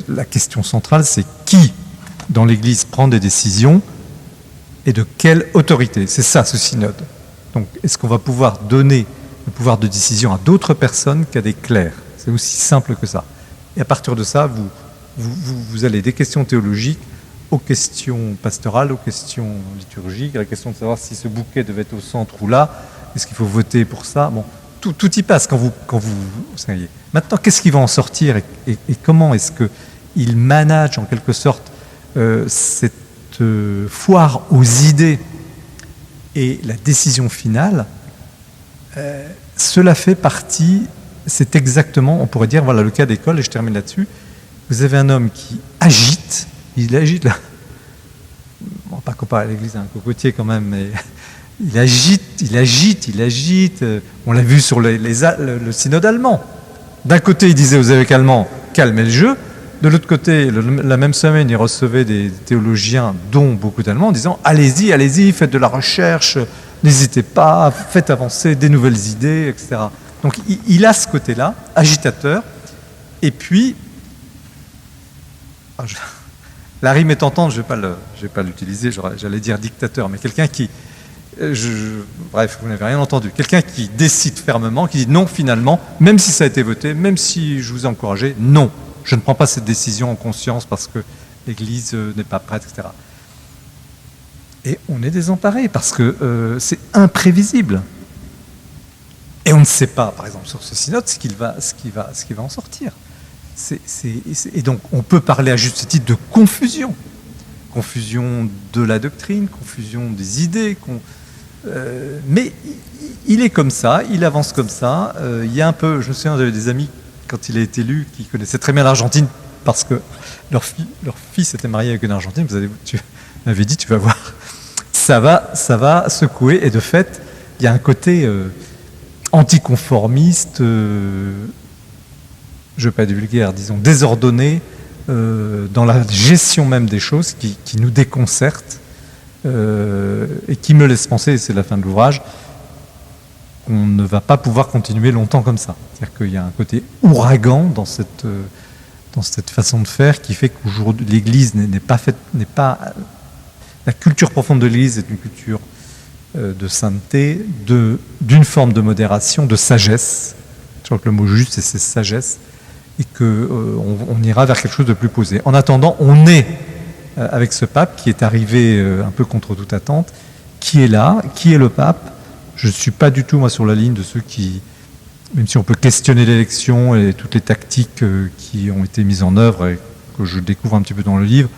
la question centrale, c'est qui, dans l'Église, prend des décisions, et de quelle autorité. C'est ça, ce synode. Donc, est-ce qu'on va pouvoir donner le pouvoir de décision à d'autres personnes qu'à des clercs? C'est aussi simple que ça. Et à partir de ça, vous allez des questions théologiques aux questions pastorales, aux questions liturgiques, à la question de savoir si ce bouquet devait être au centre ou là, est-ce qu'il faut voter pour ça? Bon, tout y passe quand vous savez. Maintenant, qu'est-ce qui va en sortir et comment est-ce qu'il manage en quelque sorte cette foire aux idées et la décision finale? Cela fait partie, c'est exactement, on pourrait dire, voilà le cas d'école, et je termine là-dessus. Vous avez un homme qui agite, il agite là. On va pas comparer à l'église à un cocotier quand même, mais il agite. On l'a vu sur le synode allemand. D'un côté, il disait aux évêques allemands, calmez le jeu. De l'autre côté, la même semaine, il recevait des théologiens, dont beaucoup d'Allemands, en disant, allez-y, faites de la recherche, n'hésitez pas, faites avancer des nouvelles idées, etc. Donc il a ce côté-là, agitateur, et puis, la rime est tentante, je vais pas l'utiliser, j'allais dire dictateur, mais quelqu'un qui, bref, vous n'avez rien entendu, quelqu'un qui décide fermement, qui dit non finalement, même si ça a été voté, même si je vous ai encouragé, non, je ne prends pas cette décision en conscience parce que l'Église n'est pas prête, etc. Et on est désemparé parce que c'est imprévisible. Et on ne sait pas, par exemple, sur ce synode, ce qui va en sortir. Et donc, on peut parler à juste titre de confusion. Confusion de la doctrine, confusion des idées. Mais il est comme ça, il avance comme ça. Il y a un peu, je me souviens, j'avais des amis, quand il a été élu, qui connaissaient très bien l'Argentine, parce que leur fils était marié avec une Argentine. Tu m'avais dit, tu vas voir, ça va secouer. Et de fait, il y a un côté anticonformiste, je ne veux pas être vulgaire, disons désordonné, dans la gestion même des choses, qui nous déconcerte et qui me laisse penser, et c'est la fin de l'ouvrage, qu'on ne va pas pouvoir continuer longtemps comme ça. C'est-à-dire qu'il y a un côté ouragan dans cette façon de faire qui fait qu'aujourd'hui l'Église n'est pas la culture profonde de l'Église est une culture de sainteté, d'une forme de modération, de sagesse. Je crois que le mot juste, c'est sagesse, et qu'on ira vers quelque chose de plus posé. En attendant, on est avec ce pape qui est arrivé un peu contre toute attente, qui est là, qui est le pape. Je ne suis pas du tout, moi, sur la ligne de ceux qui, même si on peut questionner l'élection et toutes les tactiques qui ont été mises en œuvre et que je découvre un petit peu dans le livre,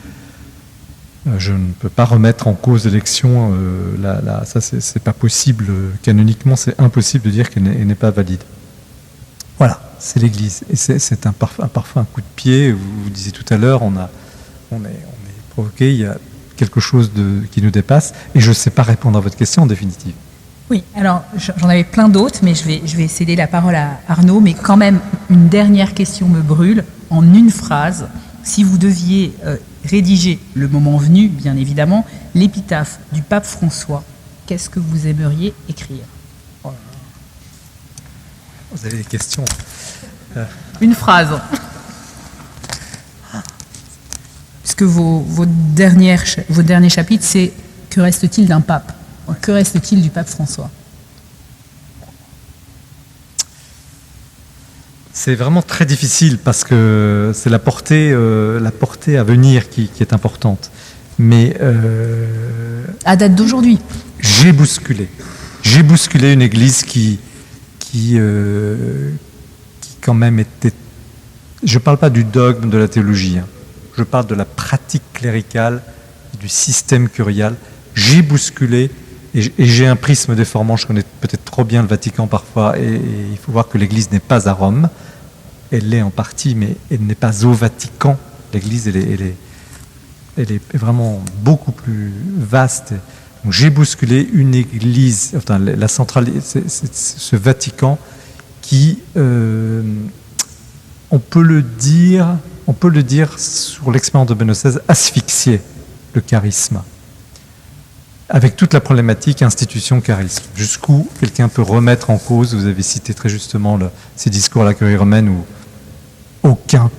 je ne peux pas remettre en cause l'élection. Ça, c'est pas possible. Canoniquement, c'est impossible de dire qu'elle n'est pas valide. Voilà, c'est l'Église. Et c'est parfois un coup de pied. Vous disiez tout à l'heure, on est provoqué, il y a quelque chose qui nous dépasse. Et je ne sais pas répondre à votre question en définitive. Oui, alors j'en avais plein d'autres, mais je vais céder la parole à Arnaud. Mais quand même, une dernière question me brûle. En une phrase, si vous deviez rédiger, le moment venu, bien évidemment, l'épitaphe du pape François, qu'est-ce que vous aimeriez écrire? Vous avez des questions? Une phrase. Puisque vos derniers chapitres, c'est « Que reste-t-il d'un pape ?» Que reste-t-il du pape François? C'est vraiment très difficile parce que c'est la portée à venir qui est importante. Mais à date d'aujourd'hui, j'ai bousculé une Église qui quand même était. Je ne parle pas du dogme de la théologie. Je parle de la pratique cléricale, du système curial. J'ai bousculé. Et j'ai un prisme déformant, je connais peut-être trop bien le Vatican parfois, et il faut voir que l'Église n'est pas à Rome, elle l'est en partie, mais elle n'est pas au Vatican. L'Église, elle est vraiment beaucoup plus vaste. Donc, j'ai bousculé une Église, enfin la centrale, ce Vatican qui, on peut le dire sur l'expérience de Benoît XVI, asphyxiait le charisme. Avec toute la problématique institution-charisme. Jusqu'où quelqu'un peut remettre en cause, vous avez cité très justement ces discours à la Curie romaine où aucun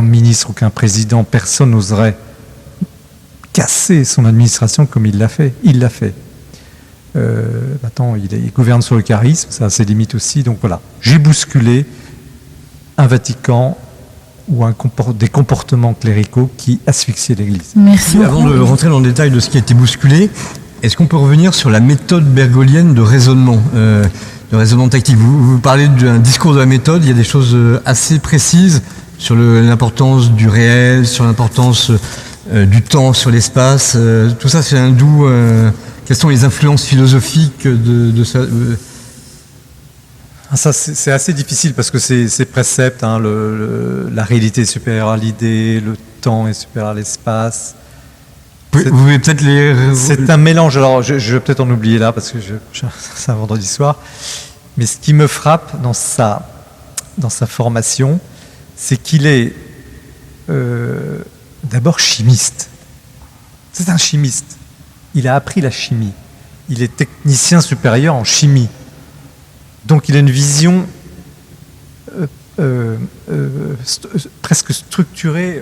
ministre, aucun président, personne n'oserait casser son administration comme il l'a fait. Il l'a fait. Maintenant, il gouverne sur le charisme, ça a ses limites aussi. Donc voilà, j'ai bousculé un Vatican ou des comportements cléricaux qui asphyxiaient l'Église. Merci beaucoup. Avant de rentrer dans le détail de ce qui a été bousculé, est-ce qu'on peut revenir sur la méthode bergolienne de raisonnement tactique? Vous parlez d'un discours de la méthode, il y a des choses assez précises sur l'importance du réel, sur l'importance du temps, sur l'espace. Tout ça, c'est un d'où. Quelles sont les influences philosophiques de ça? Ça, c'est assez difficile parce que ces préceptes, la réalité est supérieure à l'idée, le temps est supérieur à l'espace. Vous pouvez peut-être C'est un mélange. Alors, je vais peut-être en oublier là parce que c'est un vendredi soir. Mais ce qui me frappe dans sa formation, c'est qu'il est d'abord chimiste. C'est un chimiste. Il a appris la chimie. Il est technicien supérieur en chimie. Donc il a une vision presque structurée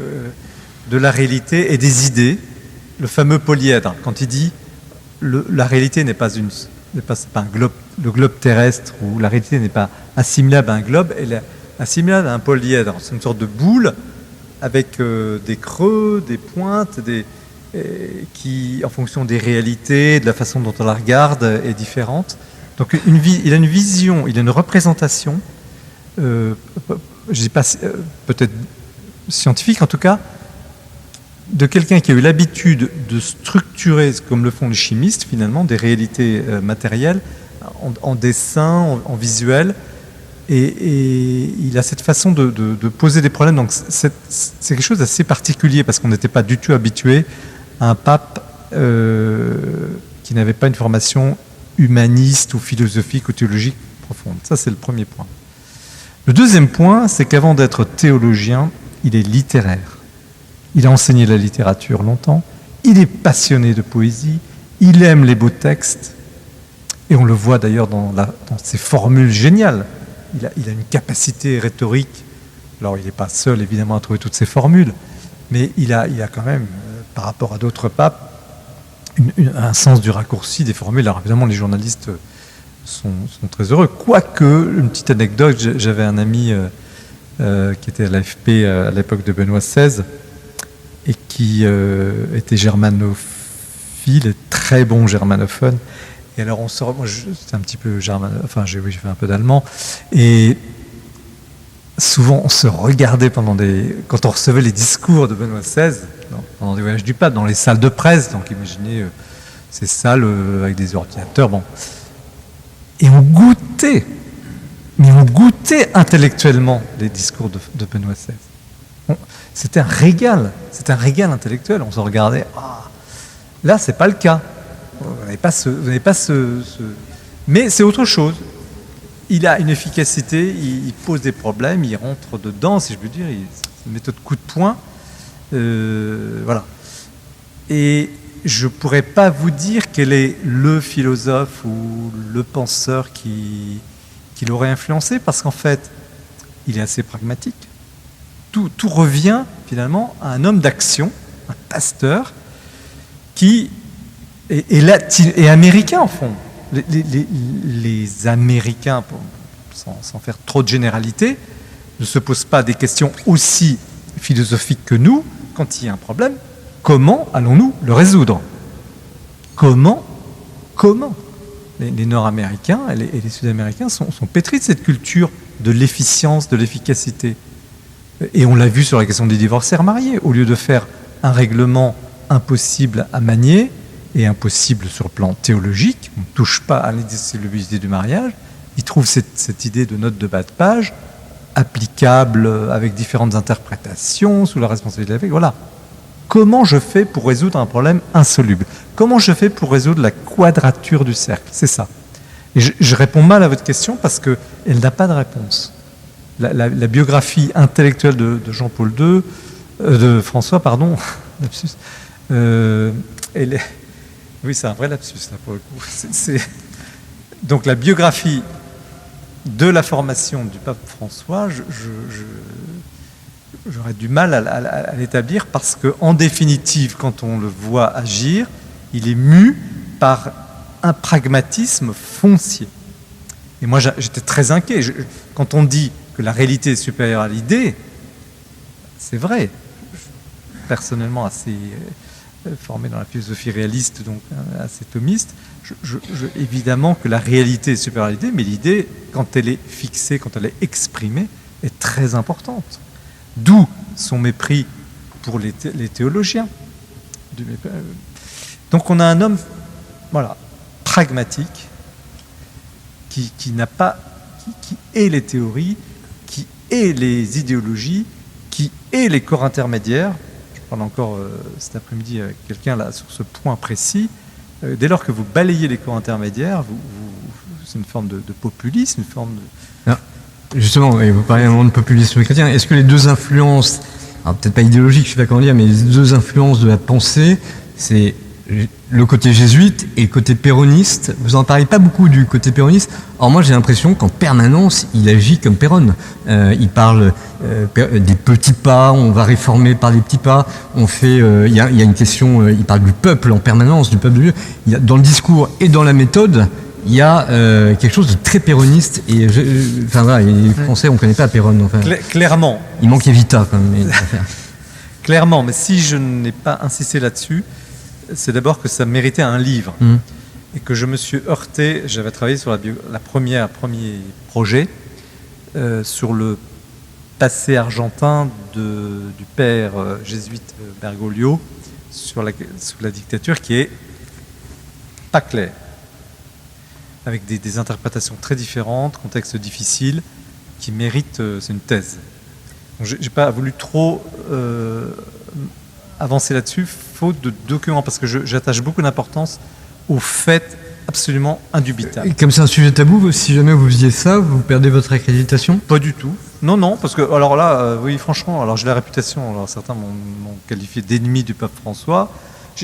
de la réalité et des idées, le fameux polyèdre, quand il dit la réalité n'est pas un globe, le globe terrestre, ou la réalité n'est pas assimilable à un globe, elle est assimilable à un polyèdre. C'est une sorte de boule avec des creux, des pointes, qui, en fonction des réalités, de la façon dont on la regarde, est différente. Donc il a une vision, il a une représentation, je ne dis pas peut-être scientifique en tout cas, de quelqu'un qui a eu l'habitude de structurer, comme le font les chimistes finalement, des réalités matérielles en dessin, en visuel, et il a cette façon de poser des problèmes. Donc c'est quelque chose d'assez particulier parce qu'on n'était pas du tout habitué à un pape qui n'avait pas une formation humaniste ou philosophique ou théologique profonde. Ça, c'est le premier point. Le deuxième point, c'est qu'avant d'être théologien, il est littéraire. Il a enseigné la littérature longtemps, il est passionné de poésie, il aime les beaux textes, et on le voit d'ailleurs dans ses formules géniales. Il a une capacité rhétorique. Alors il n'est pas seul évidemment à trouver toutes ces formules, mais il a quand même, par rapport à d'autres papes, un sens du raccourci des formules. Alors évidemment les journalistes sont très heureux. Quoique, une petite anecdote, j'avais un ami qui était à l'AFP à l'époque de Benoît XVI et qui était germanophile, très bon germanophone. Et alors moi c'était un petit peu j'ai fait un peu d'allemand, et souvent on se regardait quand on recevait les discours de Benoît XVI, pendant des voyages du pape, dans les salles de presse, donc imaginez ces salles avec des ordinateurs, bon. Et on goûtait intellectuellement les discours de Benoît XVI. C'était un régal intellectuel, on se regardait, là c'est pas le cas. Vous n'avez pas mais c'est autre chose. Il a une efficacité, il pose des problèmes, il rentre dedans, si je peux dire, c'est une méthode coup de poing. Voilà. Et je ne pourrais pas vous dire quel est le philosophe ou le penseur qui l'aurait influencé, parce qu'en fait, il est assez pragmatique. Tout revient finalement à un homme d'action, un pasteur, qui est américain, en fond. Les Américains, sans faire trop de généralité, ne se posent pas des questions aussi philosophiques que nous. Quand il y a un problème, comment allons-nous le résoudre? Comment les Nord-Américains et les Sud-Américains sont pétris de cette culture de l'efficience, de l'efficacité. Et on l'a vu sur la question des divorcés mariés. Au lieu de faire un règlement impossible à manier et impossible sur le plan théologique, on ne touche pas à l'indissolubilité du mariage, ils trouvent cette idée de note de bas de page applicable avec différentes interprétations sous la responsabilité de l'évêque. Voilà. Comment je fais pour résoudre un problème insoluble? Comment je fais pour résoudre la quadrature du cercle? C'est ça. Et je réponds mal à votre question parce qu'elle n'a pas de réponse. La biographie intellectuelle de Jean-Paul II, de François, pardon, lapsus, elle est... Oui, c'est un vrai lapsus, là, pour le coup. Donc la biographie de la formation du pape François, j'aurais du mal à l'établir parce qu'en définitive, quand on le voit agir, il est mu par un pragmatisme foncier. Et moi, j'étais très inquiet. Quand on dit que la réalité est supérieure à l'idée, c'est vrai. Personnellement, assez formé dans la philosophie réaliste, donc assez thomiste, évidemment que la réalité est supérieure à l'idée, mais l'idée, quand elle est fixée, quand elle est exprimée, est très importante. D'où son mépris pour les théologiens. Donc on a un homme, voilà, pragmatique, qui est les théories, qui est les idéologies, qui est les corps intermédiaires. Je parle encore cet après-midi avec quelqu'un là sur ce point précis. Dès lors que vous balayez les corps intermédiaires, c'est une forme de populisme, une forme de... Alors, justement, vous parlez à un moment de populisme chrétien. Est-ce que les deux influences, alors peut-être pas idéologiques, je ne sais pas comment dire, mais les deux influences de la pensée, c'est le côté jésuite et le côté péroniste. Vous en parlez pas beaucoup du côté péroniste. Alors moi j'ai l'impression qu'en permanence il agit comme Péronne. Il parle des petits pas, on va réformer par les petits pas. On fait, il y a une question, il parle du peuple en permanence, du peuple de Dieu. Il y a, dans le discours et dans la méthode, il y a quelque chose de très péroniste. Et enfin voilà, les Français on connaît pas Péronne. Enfin, Clairement. Il manque Evita quand même. Clairement, mais si je n'ai pas insisté là-dessus, c'est d'abord que ça méritait un livre. Et que je me suis heurté, j'avais travaillé sur premier projet, sur le passé argentin du père jésuite Bergoglio sous la dictature, qui est pas clair, avec des interprétations très différentes, contexte difficile, qui mérite, c'est une thèse. Je n'ai pas voulu trop avancer là-dessus, faute de documents, parce que j'attache beaucoup d'importance aux faits absolument indubitables. Comme c'est un sujet tabou, si jamais vous faisiez ça, vous perdez votre accréditation? Pas du tout. Non, parce que, alors là, oui, franchement, alors j'ai la réputation, alors certains m'ont qualifié d'ennemi du pape François.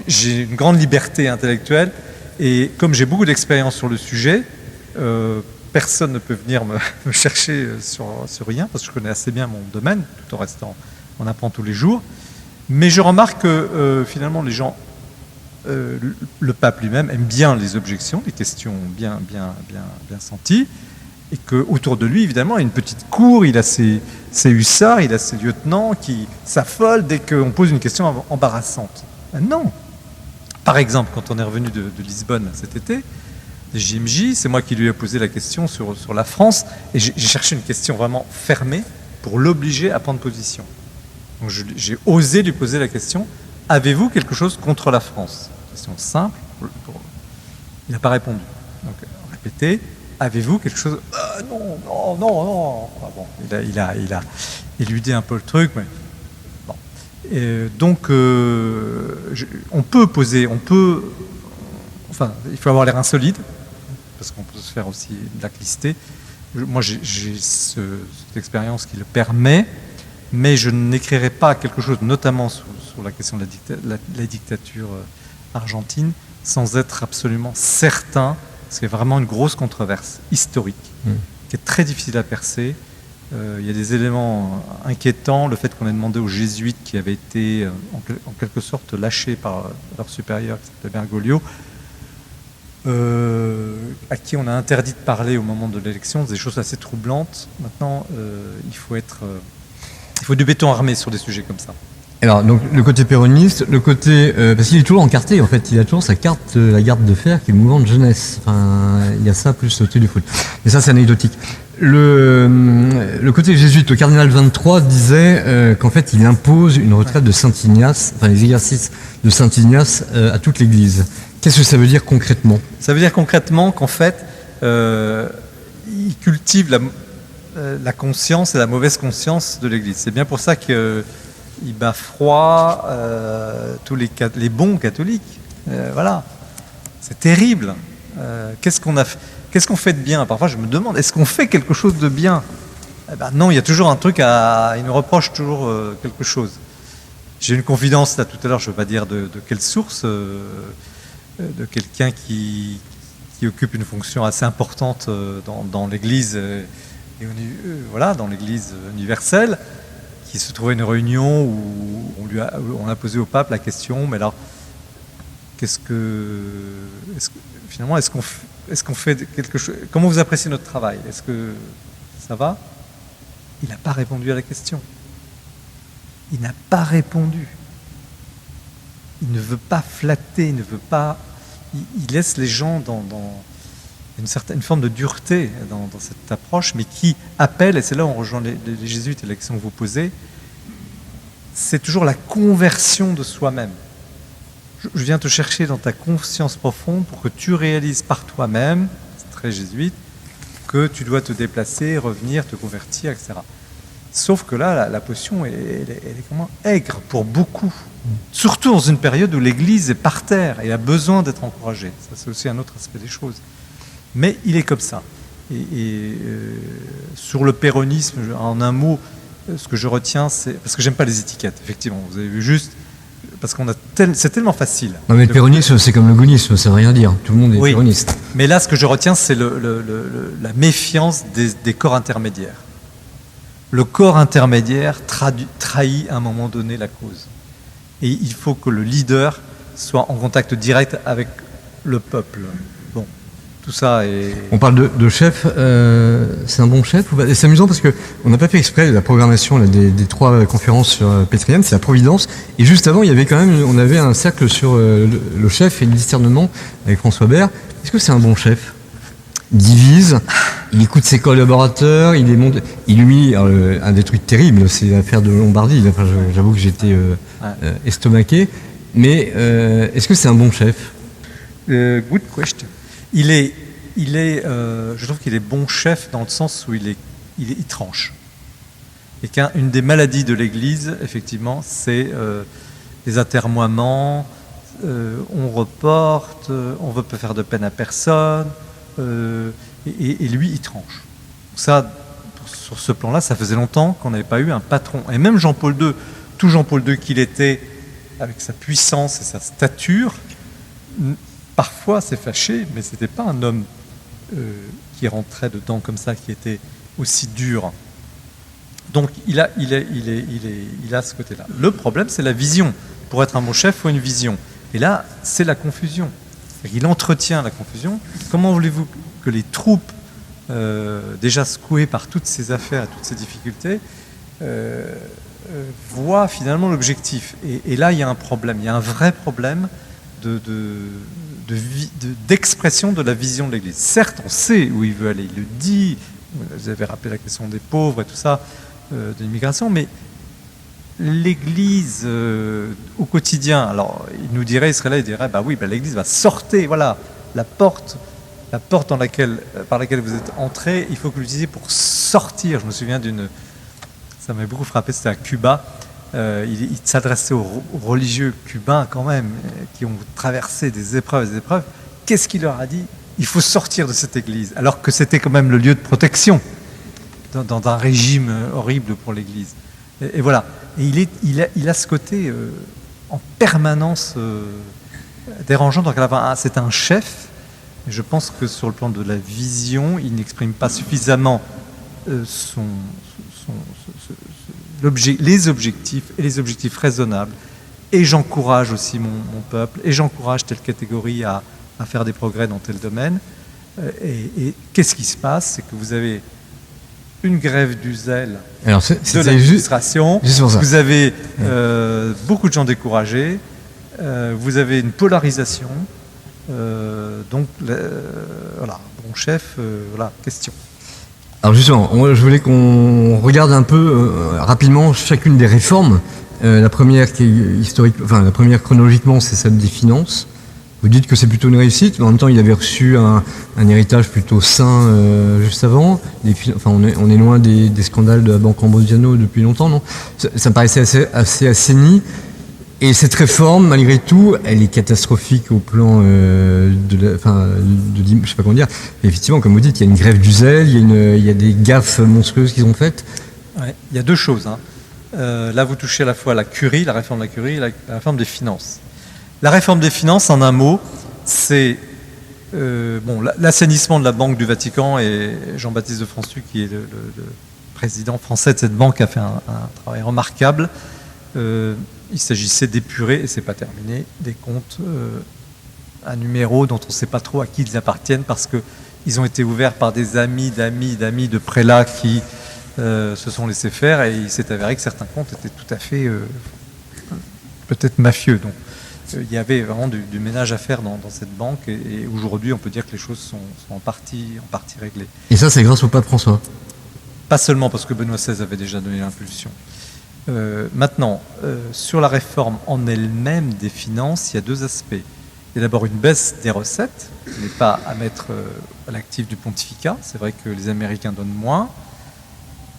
J'ai une grande liberté intellectuelle, et comme j'ai beaucoup d'expérience sur le sujet, personne ne peut venir me chercher sur rien, parce que je connais assez bien mon domaine, tout en restant, on apprend tous les jours. Mais je remarque que finalement les gens, le pape lui-même aime bien les objections, les questions bien senties, et qu'autour de lui, évidemment, il y a une petite cour, il a ses hussards, il a ses lieutenants qui s'affolent dès qu'on pose une question embarrassante. Ben non. Par exemple, quand on est revenu de Lisbonne cet été, des JMJ, c'est moi qui lui ai posé la question sur la France, et j'ai cherché une question vraiment fermée pour l'obliger à prendre position. Donc j'ai osé lui poser la question: avez-vous quelque chose contre la France? Question simple. Il n'a pas répondu. Donc répétez: avez-vous quelque chose? Non. Enfin, bon, il a éludé un peu le truc, mais bon. Et donc on peut poser, enfin, il faut avoir les reins solides, parce qu'on peut se faire aussi blacklister. Moi, j'ai cette expérience qui le permet, mais je n'écrirai pas quelque chose, notamment sur la question de la dictature argentine, sans être absolument certain, parce qu'il y a vraiment une grosse controverse historique, qui est très difficile à percer. Il y a des éléments inquiétants, le fait qu'on ait demandé aux jésuites, qui avaient été en quelque sorte lâchés par leur supérieur, qui s'appelait Bergoglio, à qui on a interdit de parler au moment de l'élection, des choses assez troublantes. Maintenant, il faut du béton armé sur des sujets comme ça. Alors, donc, le côté péroniste, le côté... parce qu'il est toujours encarté, en fait. Il a toujours sa carte, la garde de fer, qui est le mouvement de jeunesse. Enfin, il y a ça plus au téléfoot. Mais ça, c'est anecdotique. Le côté jésuite, le cardinal 23 disait qu'en fait, il impose une retraite de Saint-Ignace, enfin, les exercices de Saint-Ignace à toute l'Église. Qu'est-ce que ça veut dire concrètement? Ça veut dire concrètement qu'en fait, il cultive la conscience et la mauvaise conscience de l'Église. C'est bien pour ça qu'il bat froid tous les bons catholiques. Voilà. C'est terrible. Qu'est-ce qu'on fait de bien? Parfois, je me demande, est-ce qu'on fait quelque chose de bien? Non, il y a toujours un truc il nous reproche toujours quelque chose. J'ai une confidence, là, tout à l'heure, je ne veux pas dire de quelle source, de quelqu'un qui occupe une fonction assez importante dans l'Église, voilà, dans l'Église universelle, qui se trouvait à une réunion où on a posé au pape la question: mais alors, finalement, est-ce qu'on fait quelque chose? Comment vous appréciez notre travail? Est-ce que ça va? Il n'a pas répondu à la question. Il n'a pas répondu. Il ne veut pas flatter, il ne veut pas... Il laisse les gens dans une certaine forme de dureté dans cette approche, mais qui appelle, et c'est là où on rejoint les jésuites et la question que vous posez, c'est toujours la conversion de soi-même. Je viens te chercher dans ta conscience profonde pour que tu réalises par toi-même, c'est très jésuite, que tu dois te déplacer, revenir, te convertir, etc. Sauf que là, la potion, elle est comment aigre pour beaucoup. Surtout dans une période où l'Église est par terre et a besoin d'être encouragée. Ça, c'est aussi un autre aspect des choses. Mais il est comme ça. Sur le péronisme, en un mot, ce que je retiens, c'est... Parce que j'aime pas les étiquettes, effectivement. Vous avez vu juste parce qu'on c'est tellement facile. Non mais le péronisme, c'est comme le gaullisme, ça veut rien dire. Tout le monde est péroniste. Mais là, ce que je retiens, c'est la méfiance des corps intermédiaires. Le corps intermédiaire trahit à un moment donné la cause. Et il faut que le leader soit en contact direct avec le peuple. Bon, tout ça est... On parle de chef, c'est un bon chef ou pas? C'est amusant parce qu'on n'a pas fait exprès de la programmation là, des 3 conférences sur Pétrienne, c'est la Providence. Et juste avant, il y avait quand même, on avait un cercle sur le chef et le discernement avec François Bert. Est-ce que c'est un bon chef? Il divise, il écoute ses collaborateurs, il humilie. Un des trucs terribles, c'est l'affaire de Lombardie. Enfin, j'avoue que j'étais estomaqué. Mais est-ce que c'est un bon chef? Good question. Je trouve qu'il est bon chef dans le sens où il tranche. Et qu'une des maladies de l'Église, effectivement, c'est les atermoiements, on reporte, on ne veut pas faire de peine à personne, et lui, il tranche. Ça, sur ce plan-là, ça faisait longtemps qu'on n'avait pas eu un patron. Et même Jean-Paul II, tout Jean-Paul II qu'il était, avec sa puissance et sa stature, parfois s'est fâché, mais ce n'était pas un homme qui rentrait dedans comme ça, qui était aussi dur. Donc il a ce côté-là. Le problème, c'est la vision. Pour être un bon chef, il faut une vision. Et là, c'est la confusion. Il entretient la confusion. Comment voulez-vous que les troupes, déjà secouées par toutes ces affaires et toutes ces difficultés, voient finalement l'objectif? Et là, il y a un problème. Il y a un vrai problème d'expression de la vision de l'Église. Certes, on sait où il veut aller. Il le dit. Vous avez rappelé la question des pauvres et tout ça, de l'immigration, mais l'Église au quotidien, alors il nous dirait, il serait là, il dirait, l'Église va sortir, voilà, la porte par laquelle vous êtes entré, il faut que vous l'utilisiez pour sortir. Je me souviens ça m'a beaucoup frappé, c'était à Cuba, il s'adressait aux religieux cubains quand même, qui ont traversé des épreuves et des épreuves. Qu'est-ce qu'il leur a dit? Il faut sortir de cette Église, alors que c'était quand même le lieu de protection dans un régime horrible pour l'Église. Et voilà. Et il a ce côté en permanence dérangeant. Donc c'est un chef. Et je pense que sur le plan de la vision, il n'exprime pas suffisamment les objectifs raisonnables. Et j'encourage aussi mon peuple, et j'encourage telle catégorie à faire des progrès dans tel domaine. Et qu'est-ce qui se passe? C'est que vous avez une grève du zèle de l'administration, vous avez beaucoup de gens découragés, vous avez une polarisation, donc voilà, bon chef, voilà, question. Alors justement, je voulais qu'on regarde un peu rapidement chacune des réformes. La première qui est historique, enfin la première chronologiquement, c'est celle des finances. Vous dites que c'est plutôt une réussite, mais en même temps, il avait reçu un héritage plutôt sain juste avant. On est loin des scandales de la Banque Ambrosiano depuis longtemps, non? Ça me paraissait assez assaini. Et cette réforme, malgré tout, elle est catastrophique au plan je sais pas comment dire. Et effectivement, comme vous dites, il y a une grève du zèle, il y a des gaffes monstrueuses qu'ils ont faites. Ouais, il y a deux choses. Là, vous touchez à la fois la curie, la réforme de la curie, et la réforme des finances. La réforme des finances, en un mot, c'est l'assainissement de la Banque du Vatican, et Jean-Baptiste de François, qui est le président français de cette banque, a fait un travail remarquable. Il s'agissait d'épurer, et c'est pas terminé, des comptes à numéro dont on ne sait pas trop à qui ils appartiennent, parce qu'ils ont été ouverts par des amis de prélats qui se sont laissés faire, et il s'est avéré que certains comptes étaient tout à fait peut-être mafieux. Donc il y avait vraiment du ménage à faire dans cette banque, et aujourd'hui on peut dire que les choses sont en partie réglées. Et ça, c'est grâce au pape François? Pas seulement parce que Benoît XVI avait déjà donné l'impulsion. Maintenant, sur la réforme en elle-même des finances, il y a deux aspects. Il y a d'abord une baisse des recettes, qui n'est pas à mettre à l'actif du pontificat. C'est vrai que les Américains donnent moins,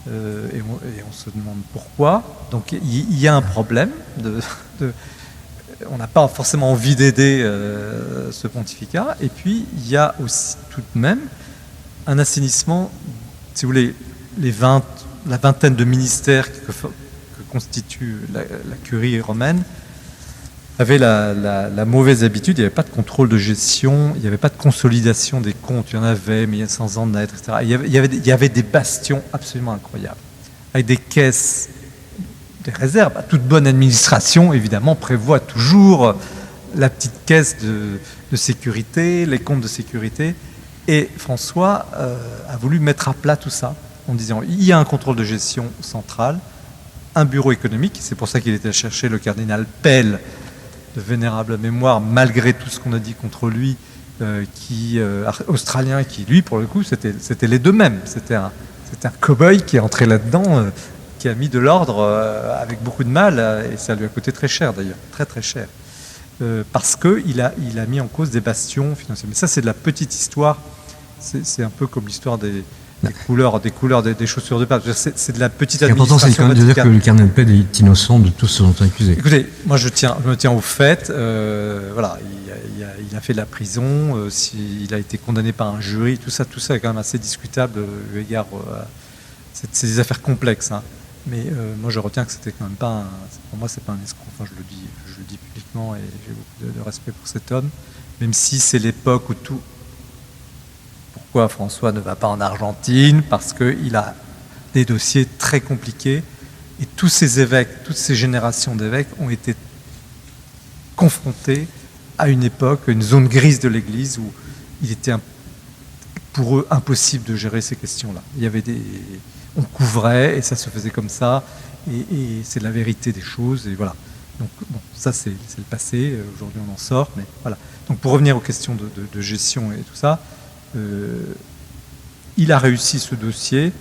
et on se demande pourquoi. Donc il y a un problème. On n'a pas forcément envie d'aider ce pontificat. Et puis il y a aussi tout de même un assainissement, si vous voulez, la vingtaine de ministères que constitue la curie romaine, avait la mauvaise habitude, il n'y avait pas de contrôle de gestion, il n'y avait pas de consolidation des comptes, il y en avait, mais il y a 100 ans de naître, etc. Il y avait des bastions absolument incroyables, avec des caisses, des réserves. Toute bonne administration, évidemment, prévoit toujours la petite caisse de sécurité, les comptes de sécurité. Et François a voulu mettre à plat tout ça, en disant il y a un contrôle de gestion central, un bureau économique, c'est pour ça qu'il était chercher le cardinal Pell, de vénérable mémoire, malgré tout ce qu'on a dit contre lui, australien, qui lui, pour le coup, c'était les deux mêmes. C'était un cow-boy qui est entré là-dedans, qui a mis de l'ordre avec beaucoup de mal, et ça lui a coûté très cher d'ailleurs, très très cher. Parce qu'il a mis en cause des bastions financiers. Mais ça, c'est de la petite histoire, c'est un peu comme l'histoire des couleurs des chaussures de pape. C'est de la petite administration. L'important, c'est quand même de dire que le cardinal Pell est innocent de tout ce dont on est accusé. Écoutez, moi je me tiens au fait. Voilà, il a fait de la prison. Il a été condamné par un jury. Tout ça est quand même assez discutable eu égard. C'est des affaires complexes. Hein. Mais moi je retiens que c'était quand même pas. Pour moi, c'est pas un escroc. Enfin, je le dis publiquement et j'ai beaucoup de respect pour cet homme. Même si c'est l'époque où tout. Pourquoi François ne va pas en Argentine? Parce qu'il a des dossiers très compliqués et tous ces évêques, toutes ces générations d'évêques ont été confrontés à une époque, une zone grise de l'Église où il était pour eux impossible de gérer ces questions-là. On couvrait et ça se faisait comme ça et c'est la vérité des choses et voilà. Donc bon, ça c'est le passé. Aujourd'hui on en sort, mais voilà. Donc pour revenir aux questions de gestion et tout ça. Il a réussi ce dossier.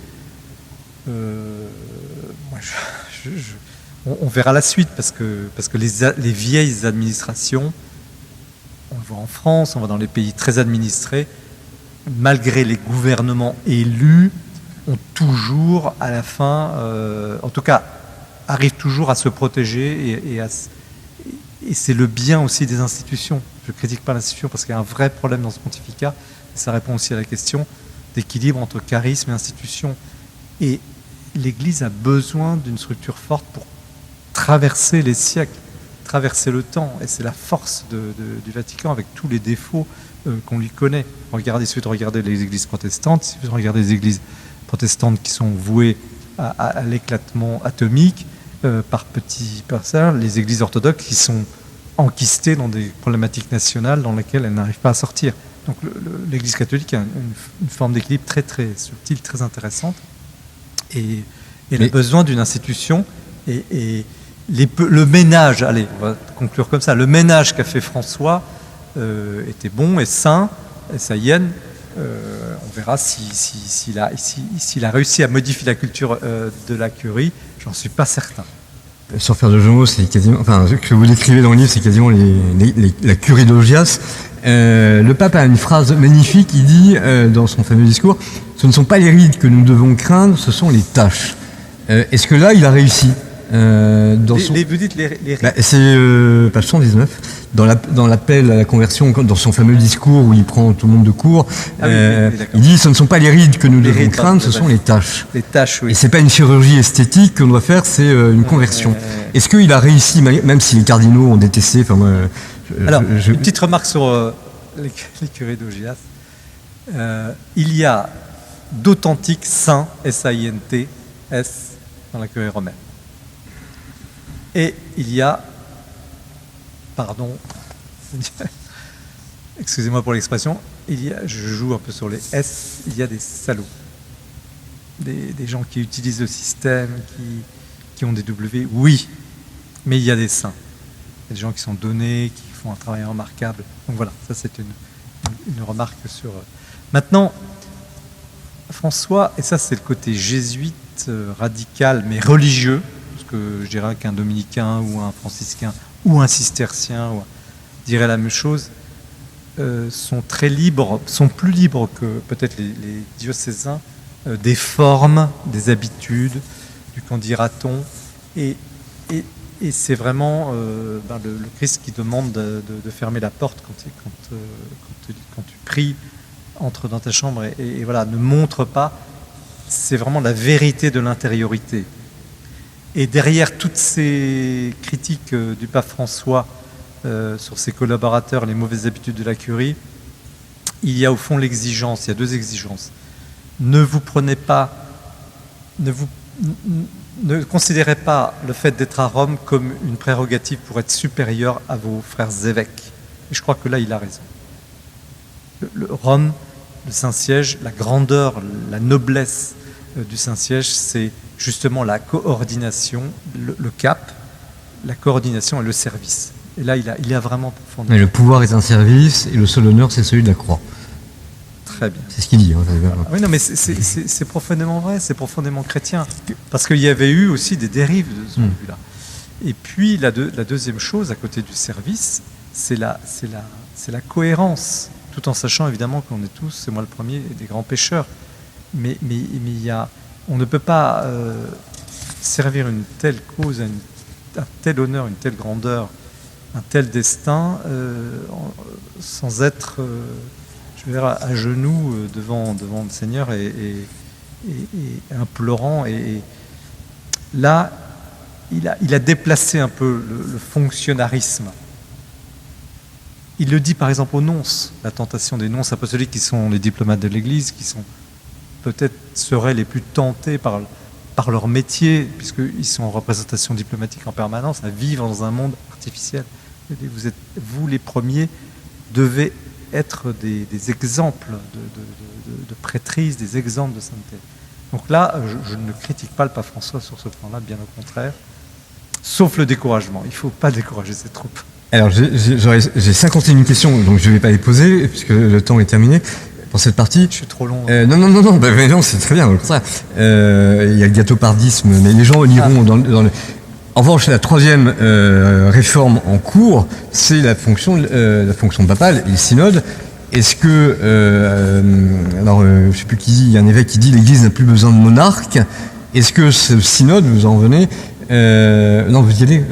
On verra la suite parce que les vieilles administrations, on le voit en France, on va dans les pays très administrés, malgré les gouvernements élus, ont toujours à la fin, en tout cas, arrivent toujours à se protéger et c'est le bien aussi des institutions. Je ne critique pas l'institution parce qu'il y a un vrai problème dans ce pontificat. Ça répond aussi à la question d'équilibre entre charisme et institution. Et l'Église a besoin d'une structure forte pour traverser les siècles, traverser le temps. Et c'est la force du Vatican avec tous les défauts qu'on lui connaît. Il suffit de regarder les églises protestantes, il suffit de regarder les églises protestantes qui sont vouées à l'éclatement atomique par petits personnes, les églises orthodoxes qui sont enquistées dans des problématiques nationales dans lesquelles elles n'arrivent pas à sortir. Donc l'Église catholique a une forme d'équilibre très très subtile, très intéressante, et elle a besoin d'une institution. Et le ménage, allez, on va conclure comme ça, le ménage qu'a fait François était bon et sain, et ça y est, on verra s'il a réussi à modifier la culture de la curie, j'en suis pas certain. Sans faire de jeu de mots, c'est quasiment, enfin, ce que vous décrivez dans le livre, c'est quasiment la curie d'Augias. Le pape a une phrase magnifique, il dit dans son fameux discours, ce ne sont pas les rides que nous devons craindre, ce sont les tâches. Est-ce que là, il a réussi vous dites les rides. C'est page 119, dans l'appel à la conversion, dans son fameux discours où il prend tout le monde de court, il dit ce ne sont pas les rides que nous devons craindre, ce sont les tâches. Les tâches, oui. Et c'est pas une chirurgie esthétique qu'on doit faire, c'est une conversion. Est-ce qu'il a réussi, même si les cardinaux ont détesté, enfin moi, alors, une petite remarque sur les curés d'Augias. Il y a d'authentiques saints, S-A-I-N-T-S, dans la curie romaine. Et il y a, pardon, excusez-moi pour l'expression, je joue un peu sur les S, il y a des salauds. Des gens qui utilisent le système, qui ont des W, oui, mais il y a des saints. Il y a des gens qui sont donnés, qui font un travail remarquable. Donc voilà, ça c'est une remarque sur... Maintenant, François, et ça c'est le côté jésuite, radical, mais religieux, parce que je dirais qu'un dominicain ou un franciscain ou un cistercien dirait la même chose, sont très libres, sont plus libres que peut-être les diocésains des formes, des habitudes, du qu'en dira-t-on, et c'est vraiment le Christ qui demande de fermer la porte quand tu pries, entre dans ta chambre et voilà, ne montre pas. C'est vraiment la vérité de l'intériorité. Et derrière toutes ces critiques du pape François sur ses collaborateurs les mauvaises habitudes de la curie, il y a au fond l'exigence, il y a deux exigences. Ne considérez pas le fait d'être à Rome comme une prérogative pour être supérieur à vos frères évêques. Et je crois que là, il a raison. Rome, le Saint-Siège, la grandeur, la noblesse du Saint-Siège, c'est justement la coordination, le cap, la coordination et le service. Et là, il a vraiment profondément. Mais le pouvoir est un service et le seul honneur, c'est celui de la croix. Très bien. C'est ce qu'il dit. Hein. Oui, non, mais c'est profondément vrai, c'est profondément chrétien. Parce qu'il y avait eu aussi des dérives de ce point de vue-là. Et puis, la deuxième chose, à côté du service, c'est la cohérence. Tout en sachant évidemment qu'on est tous, c'est moi le premier, des grands pécheurs. Mais on ne peut pas servir une telle cause, un tel honneur, une telle grandeur, un tel destin, sans être, à genoux devant le Seigneur et implorant. Et là, il a déplacé un peu le fonctionnarisme. Il le dit par exemple aux nonces, la tentation des nonces apostoliques qui sont les diplomates de l'Église, qui sont seraient les plus tentés par leur métier, puisqu'ils sont en représentation diplomatique en permanence, à vivre dans un monde artificiel. Vous les premiers, devez être des exemples de prêtrise, des exemples de sainteté. Donc là, je ne critique pas le pape François sur ce point-là, bien au contraire, sauf le découragement. Il ne faut pas décourager ses troupes. Alors, j'ai 51 questions, donc je ne vais pas les poser, puisque le temps est terminé pour cette partie. Je suis trop long. Non, c'est très bien, au contraire. Il y a le gâteaupardisme, mais les gens liront dans le... En revanche, la troisième réforme en cours, c'est la fonction papale et le synode. Est-ce que... je ne sais plus qui dit, il y a un évêque qui dit « l'Église n'a plus besoin de monarque ». Est-ce que ce synode, vous en revenez vous y allez,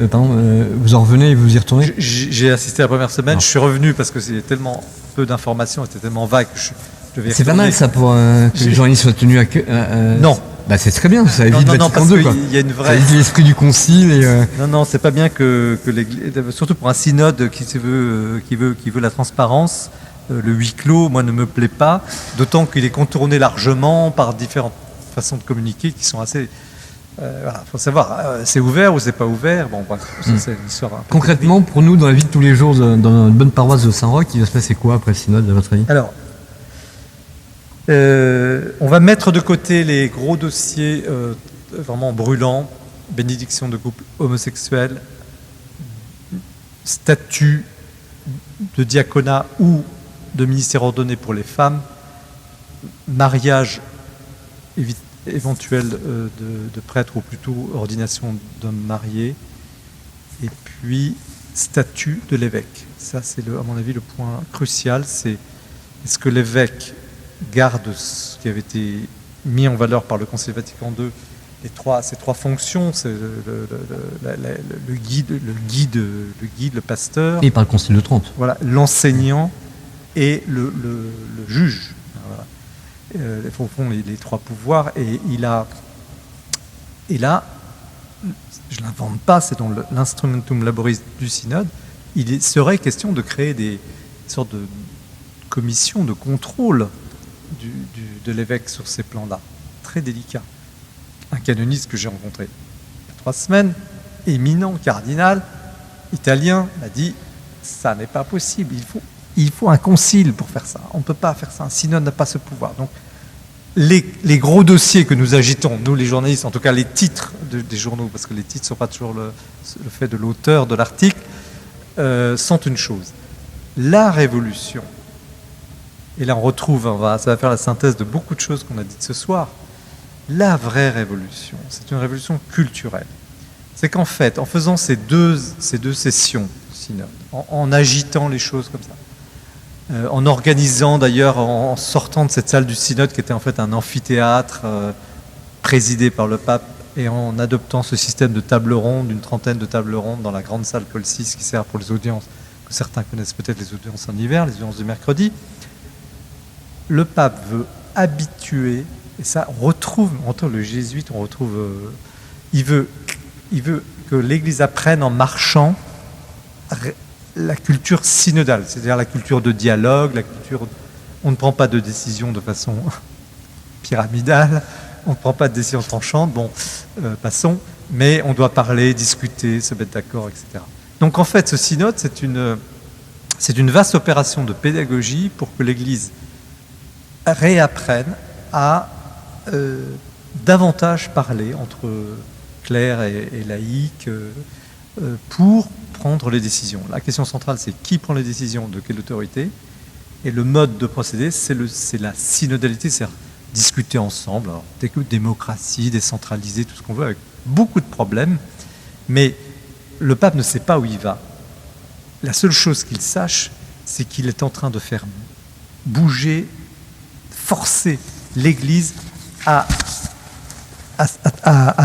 vous en revenez et vous y retournez? J'ai assisté à la première semaine, je suis revenu parce que c'était tellement peu d'informations, c'était tellement vague que je devais y C'est retourner. pas mal ça pour que les journalistes soient tenus à... Non. Bah c'est très bien, ça évite Vatican II, quoi. Y a une vraie... Ça évite l'esprit du concile et... Non, c'est pas bien que l'Église, surtout pour un synode qui veut la transparence, le huis clos, moi, ne me plaît pas, d'autant qu'il est contourné largement par différentes façons de communiquer qui sont assez... faut savoir, c'est ouvert ou c'est pas ouvert. Bon, bref, c'est une histoire. Concrètement, pour nous, dans la vie de tous les jours, dans une bonne paroisse de Saint-Roch, il va se passer quoi après le synode, à votre avis? Alors, on va mettre de côté les gros dossiers vraiment brûlants, bénédiction de couple homosexuel, statut de diaconat ou de ministère ordonné pour les femmes, mariage éventuel de prêtre ou plutôt ordination d'hommes mariés, et puis statut de l'évêque. Ça, c'est à mon avis le point crucial, c'est est-ce que l'évêque garde ce qui avait été mis en valeur par le Concile Vatican II, ces trois fonctions, c'est le guide, le pasteur, et par le Concile de Trente. Voilà, l'enseignant et le juge. Voilà. Au fond, les trois pouvoirs. Et là, je ne l'invente pas, c'est dans l'instrumentum laboris du synode, il serait question de créer des sortes de commissions de contrôle de l'évêque sur ces plans-là. Très délicat. Un canoniste que j'ai rencontré il y a 3 semaines, éminent cardinal, italien, m'a dit « ça n'est pas possible, il faut un concile pour faire ça. On ne peut pas faire ça, un synode n'a pas ce pouvoir. » Donc, les gros dossiers que nous agitons, nous les journalistes, en tout cas les titres des journaux, parce que les titres ne sont pas toujours le fait de l'auteur de l'article, sont une chose. La révolution, et là on retrouve, ça va faire la synthèse de beaucoup de choses qu'on a dites ce soir, la vraie révolution, c'est une révolution culturelle. C'est qu'en fait, en faisant ces deux sessions synode, en agitant les choses comme ça, en organisant d'ailleurs, en sortant de cette salle du synode qui était en fait un amphithéâtre présidé par le pape, et en adoptant ce système de table ronde, une trentaine de tables rondes dans la grande salle Paul VI qui sert pour les audiences, que certains connaissent peut-être, les audiences en hiver, les audiences du mercredi. Le pape veut habituer, et ça on retrouve le jésuite, il veut que l'Église apprenne en marchant la culture synodale, c'est-à-dire la culture de dialogue, la culture... On ne prend pas de décision de façon pyramidale, on ne prend pas de décision tranchante, passons, mais on doit parler, discuter, se mettre d'accord, etc. Donc en fait, ce synode, c'est une vaste opération de pédagogie pour que l'Église réapprenne à davantage parler entre clercs et laïcs pour prendre les décisions. La question centrale, c'est qui prend les décisions, de quelle autorité, et le mode de procéder, c'est la synodalité, c'est discuter ensemble, alors, démocratie, décentralisée, tout ce qu'on veut, avec beaucoup de problèmes, mais le pape ne sait pas où il va. La seule chose qu'il sache, c'est qu'il est en train de faire bouger, forcer l'Église à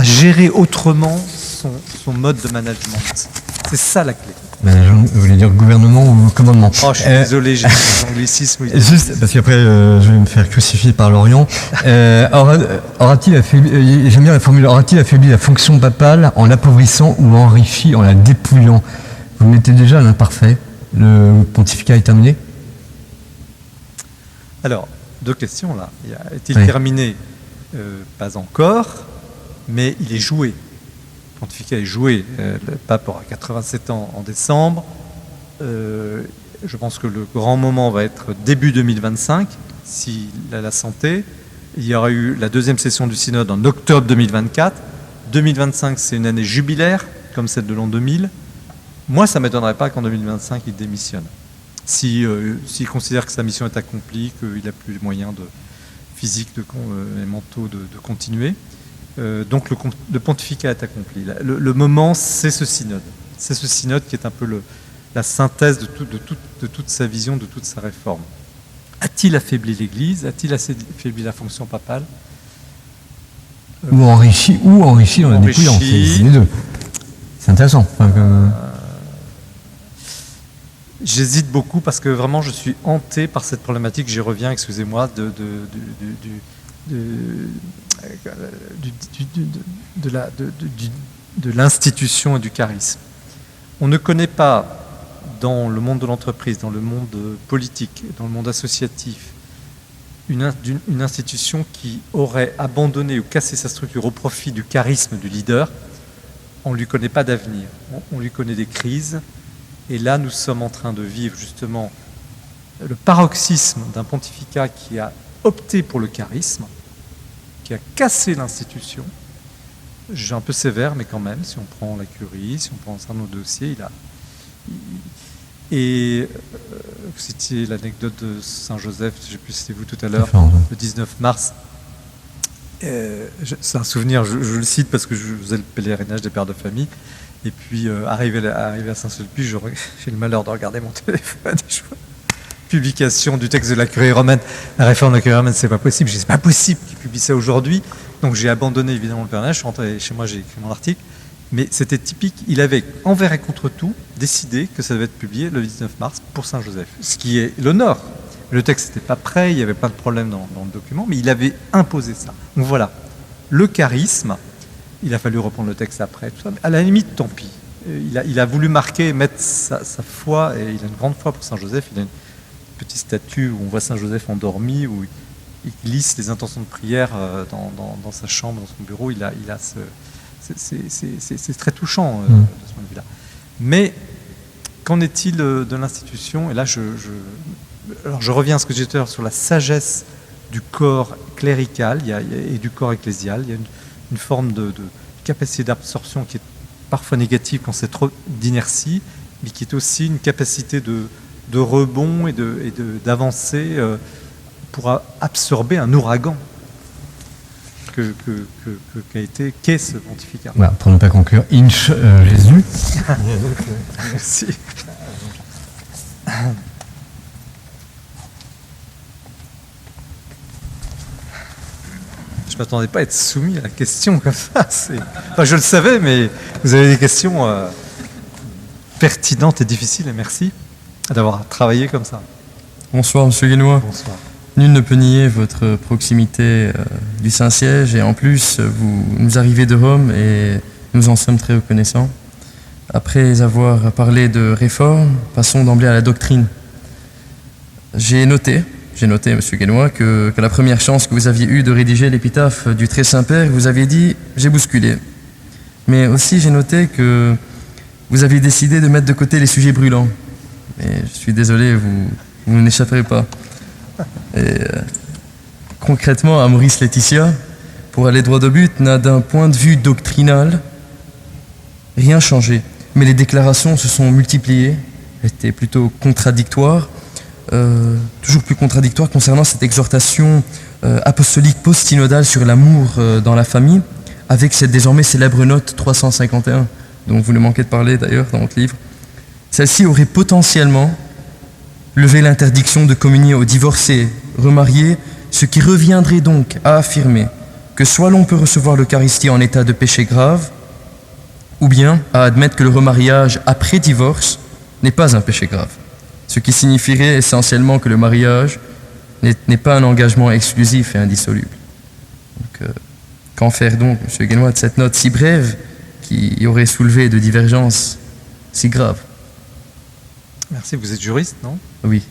gérer autrement son mode de management. C'est ça la clé. Vous voulez dire gouvernement ou commandement? Oh, je suis désolé, j'ai des anglicismes. Juste, parce qu'après, je vais me faire crucifier par l'Orient. Aura-t-il affaibli, j'aime bien la formule, aura-t-il affaibli la fonction papale en l'appauvrissant ou enrichi en la dépouillant? Vous mettez déjà à l'imparfait. Le pontificat est terminé? Alors, deux questions là. Est-il terminé? Pas encore, mais il est joué. Le pontificat est joué. Le pape aura 87 ans en décembre. Je pense que le grand moment va être début 2025, s'il a la santé. Il y aura eu la deuxième session du synode en octobre 2024. 2025, c'est une année jubilaire, comme celle de l'an 2000. Moi, ça ne m'étonnerait pas qu'en 2025, il démissionne. S'il considère que sa mission est accomplie, qu'il n'a plus les moyens physiques et mentaux de continuer. Donc le pontificat est accompli. Le moment, c'est ce synode. C'est ce synode qui est un peu la synthèse de toute sa vision, de toute sa réforme. A-t-il affaibli l'Église? A-t-il affaibli la fonction papale? Ou enrichi en la dépouillant. C'est les deux. C'est intéressant. J'hésite beaucoup parce que vraiment je suis hanté par cette problématique, j'y reviens, excusez-moi, de l'institution et du charisme. On ne connaît pas dans le monde de l'entreprise, dans le monde politique, dans le monde associatif, une institution qui aurait abandonné ou cassé sa structure au profit du charisme du leader. On ne lui connaît pas d'avenir, on lui connaît des crises. Et là, nous sommes en train de vivre justement le paroxysme d'un pontificat qui a opté pour le charisme, qui a cassé l'institution. Je suis un peu sévère, mais quand même, si on prend la curie, si on prend un certain nombre de dossiers, vous citiez l'anecdote de Saint-Joseph, je ne sais plus si c'était vous tout à l'heure, le 19 mars. C'est un souvenir, je le cite parce que je faisais le pèlerinage des pères de famille. Et puis, arrivé à Saint-Sulpice, j'ai le malheur de regarder mon téléphone. Publication du texte de la curie romaine. La réforme de la curie romaine, c'est pas possible. C'est pas possible qu'il publie ça aujourd'hui. Donc, j'ai abandonné évidemment le pèlerinage. Je suis rentré chez moi, j'ai écrit mon article. Mais c'était typique. Il avait, envers et contre tout, décidé que ça devait être publié le 19 mars pour Saint-Joseph. Ce qui est l'honneur. Le texte n'était pas prêt, il n'y avait pas de problème dans le document, mais il avait imposé ça. Donc voilà. Le charisme. Il a fallu reprendre le texte après, tout ça. Mais à la limite, tant pis. Il a voulu marquer, mettre sa foi, et il a une grande foi pour Saint-Joseph. Il a une petite statue où on voit Saint-Joseph endormi, où il glisse les intentions de prière dans sa chambre, dans son bureau. C'est très touchant de ce point de vue-là. Mais qu'en est-il de l'institution? Et là, alors je reviens à ce que j'ai dit tout à l'heure sur la sagesse du corps clérical et du corps ecclésial. Il y a une forme de capacité d'absorption qui est parfois négative quand c'est trop d'inertie, mais qui est aussi une capacité de rebond et d'avancer pour absorber un ouragan qu'est ce pontificat. Voilà, pour ne pas conclure, Inch Jésus. Merci. Je ne m'attendais pas à être soumis à la question comme ça. Enfin, je le savais, mais vous avez des questions pertinentes et difficiles, et merci d'avoir travaillé comme ça. Bonsoir, Monsieur Guénois. Bonsoir. Nul ne peut nier votre proximité du Saint-Siège, et en plus, vous nous arrivez de Rome, et nous en sommes très reconnaissants. Après avoir parlé de réforme, passons d'emblée à la doctrine. J'ai noté, Monsieur Guénois, que la première chance que vous aviez eue de rédiger l'épitaphe du Très Saint-Père, vous aviez dit « j'ai bousculé ». Mais aussi j'ai noté que vous aviez décidé de mettre de côté les sujets brûlants. Et je suis désolé, vous n'échapperez pas. Et concrètement, Maurice Laetitia, pour aller droit au but, n'a d'un point de vue doctrinal rien changé. Mais les déclarations se sont multipliées, étaient plutôt contradictoires, toujours plus contradictoires concernant cette exhortation apostolique post-synodale sur l'amour dans la famille, avec cette désormais célèbre note 351, dont vous ne manquez de parler d'ailleurs dans votre livre. Celle-ci aurait potentiellement levé l'interdiction de communier aux divorcés, remariés, ce qui reviendrait donc à affirmer que soit l'on peut recevoir l'Eucharistie en état de péché grave, ou bien à admettre que le remariage après divorce n'est pas un péché grave, ce qui signifierait essentiellement que le mariage n'est pas un engagement exclusif et indissoluble. Donc, qu'en faire donc, M. Guénois, de cette note si brève qui aurait soulevé de divergences si graves? Merci, vous êtes juriste, non? Oui.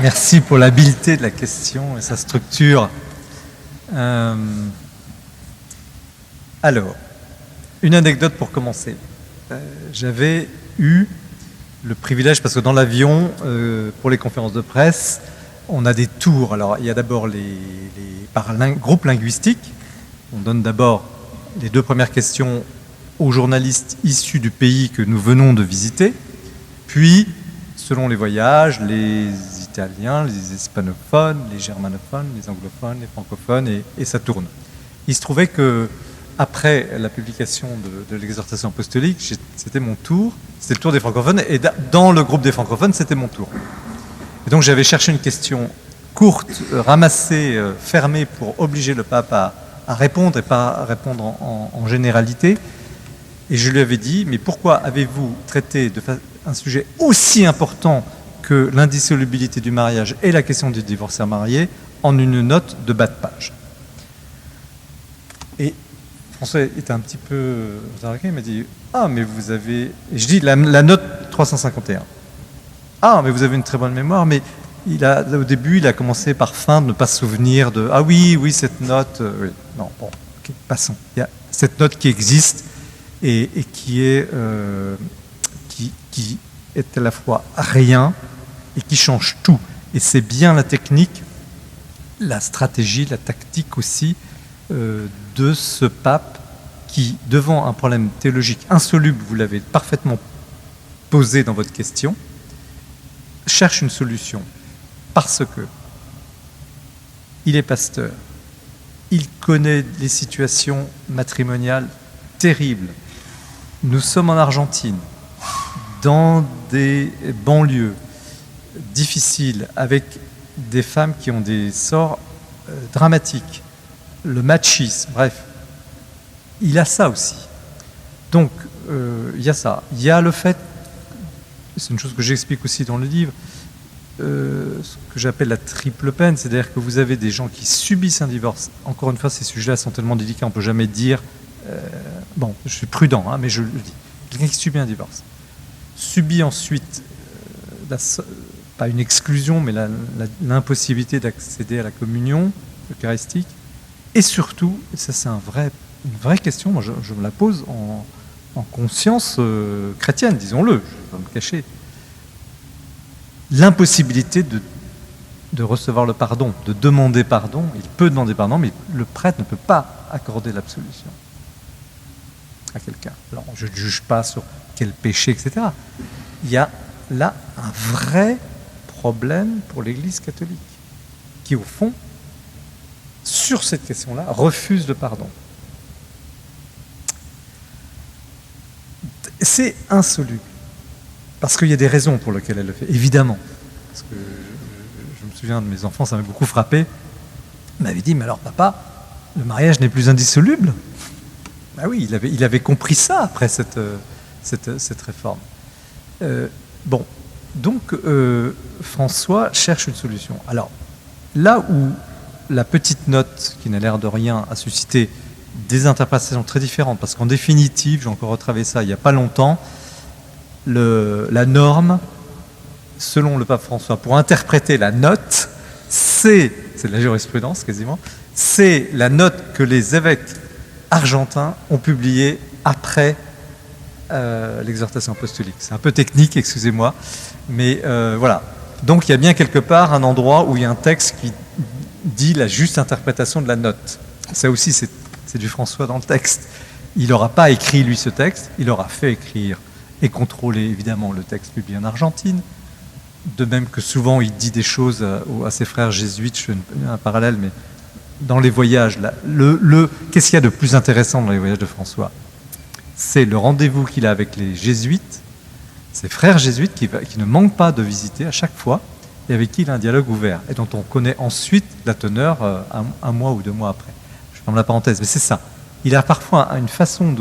Merci pour l'habileté de la question et sa structure. Alors, une anecdote pour commencer. J'avais eu le privilège, parce que dans l'avion, pour les conférences de presse, on a des tours. Alors, il y a d'abord par groupe linguistique. On donne d'abord les 2 premières questions aux journalistes issus du pays que nous venons de visiter. Puis, selon les voyages, les Italiens, les hispanophones, les germanophones, les anglophones, les francophones, et ça tourne. Il se trouvait que après la publication de l'exhortation apostolique, c'était mon tour, c'était le tour des francophones, et dans le groupe des francophones, c'était mon tour. Et donc j'avais cherché une question courte, ramassée, fermée, pour obliger le pape à répondre et pas répondre en généralité. Et je lui avais dit, mais pourquoi avez-vous traité un sujet aussi important que l'indissolubilité du mariage et la question du divorcé marié en une note de bas de page? Et François était un petit peu interloqué, il m'a dit « Ah, mais vous avez... » Et je dis la note 351. « Ah, mais vous avez une très bonne mémoire, mais au début, il a commencé par feindre de ne pas se souvenir de... Ah oui, cette note... oui. Non, bon, ok, passons. Il y a cette note qui existe et qui est à la fois rien et qui change tout. Et c'est bien la technique, la stratégie, la tactique aussi de ce pape qui, devant un problème théologique insoluble, vous l'avez parfaitement posé dans votre question, cherche une solution parce que il est pasteur, il connaît les situations matrimoniales terribles. Nous sommes en Argentine, dans des banlieues difficiles, avec des femmes qui ont des sorts dramatiques, le machisme, bref. Il a ça aussi. Donc, il y a ça. Il y a le fait, c'est une chose que j'explique aussi dans le livre, ce que j'appelle la triple peine, c'est-à-dire que vous avez des gens qui subissent un divorce. Encore une fois, ces sujets-là sont tellement délicats, on ne peut jamais dire... bon, je suis prudent, mais je le dis. Quelqu'un qui subit un divorce subit ensuite, pas une exclusion, mais l'impossibilité d'accéder à la communion eucharistique. Et surtout, et ça c'est une vraie question, moi je me la pose en conscience chrétienne, disons-le, je ne vais pas me cacher, l'impossibilité de recevoir le pardon, de demander pardon. Il peut demander pardon, mais le prêtre ne peut pas accorder l'absolution à quelqu'un. Alors je ne juge pas sur quel péché, etc. Il y a là un vrai problème pour l'Église catholique, qui au fond, sur cette question-là, refuse le pardon. C'est insoluble, parce qu'il y a des raisons pour lesquelles elle le fait, évidemment. Parce que je me souviens de mes enfants, ça m'a beaucoup frappé. Ils m'avaient dit, mais alors papa, le mariage n'est plus indissoluble. Ben oui, il avait compris ça après cette réforme. Bon, donc François cherche une solution. Alors, là où la petite note, qui n'a l'air de rien, a suscité des interprétations très différentes, parce qu'en définitive, j'ai encore retravaillé ça il n'y a pas longtemps, la norme, selon le pape François, pour interpréter la note, c'est de la jurisprudence quasiment, c'est la note que les évêques argentins ont publiée après l'exhortation apostolique. C'est un peu technique, excusez-moi, mais voilà. Donc il y a bien quelque part un endroit où il y a un texte qui dit la juste interprétation de la note. Ça aussi, c'est du François dans le texte. Il n'aura pas écrit, lui, ce texte, il aura fait écrire et contrôler, évidemment, le texte publié en Argentine. De même que souvent, il dit des choses à ses frères jésuites, je fais un parallèle, mais dans les voyages, là, qu'est-ce qu'il y a de plus intéressant dans les voyages de François? C'est le rendez-vous qu'il a avec les jésuites, ces frères jésuites qui ne manquent pas de visiter à chaque fois, et avec qui il a un dialogue ouvert, et dont on connaît ensuite la teneur un mois ou 2 mois après. Je ferme la parenthèse, mais c'est ça. Il a parfois une façon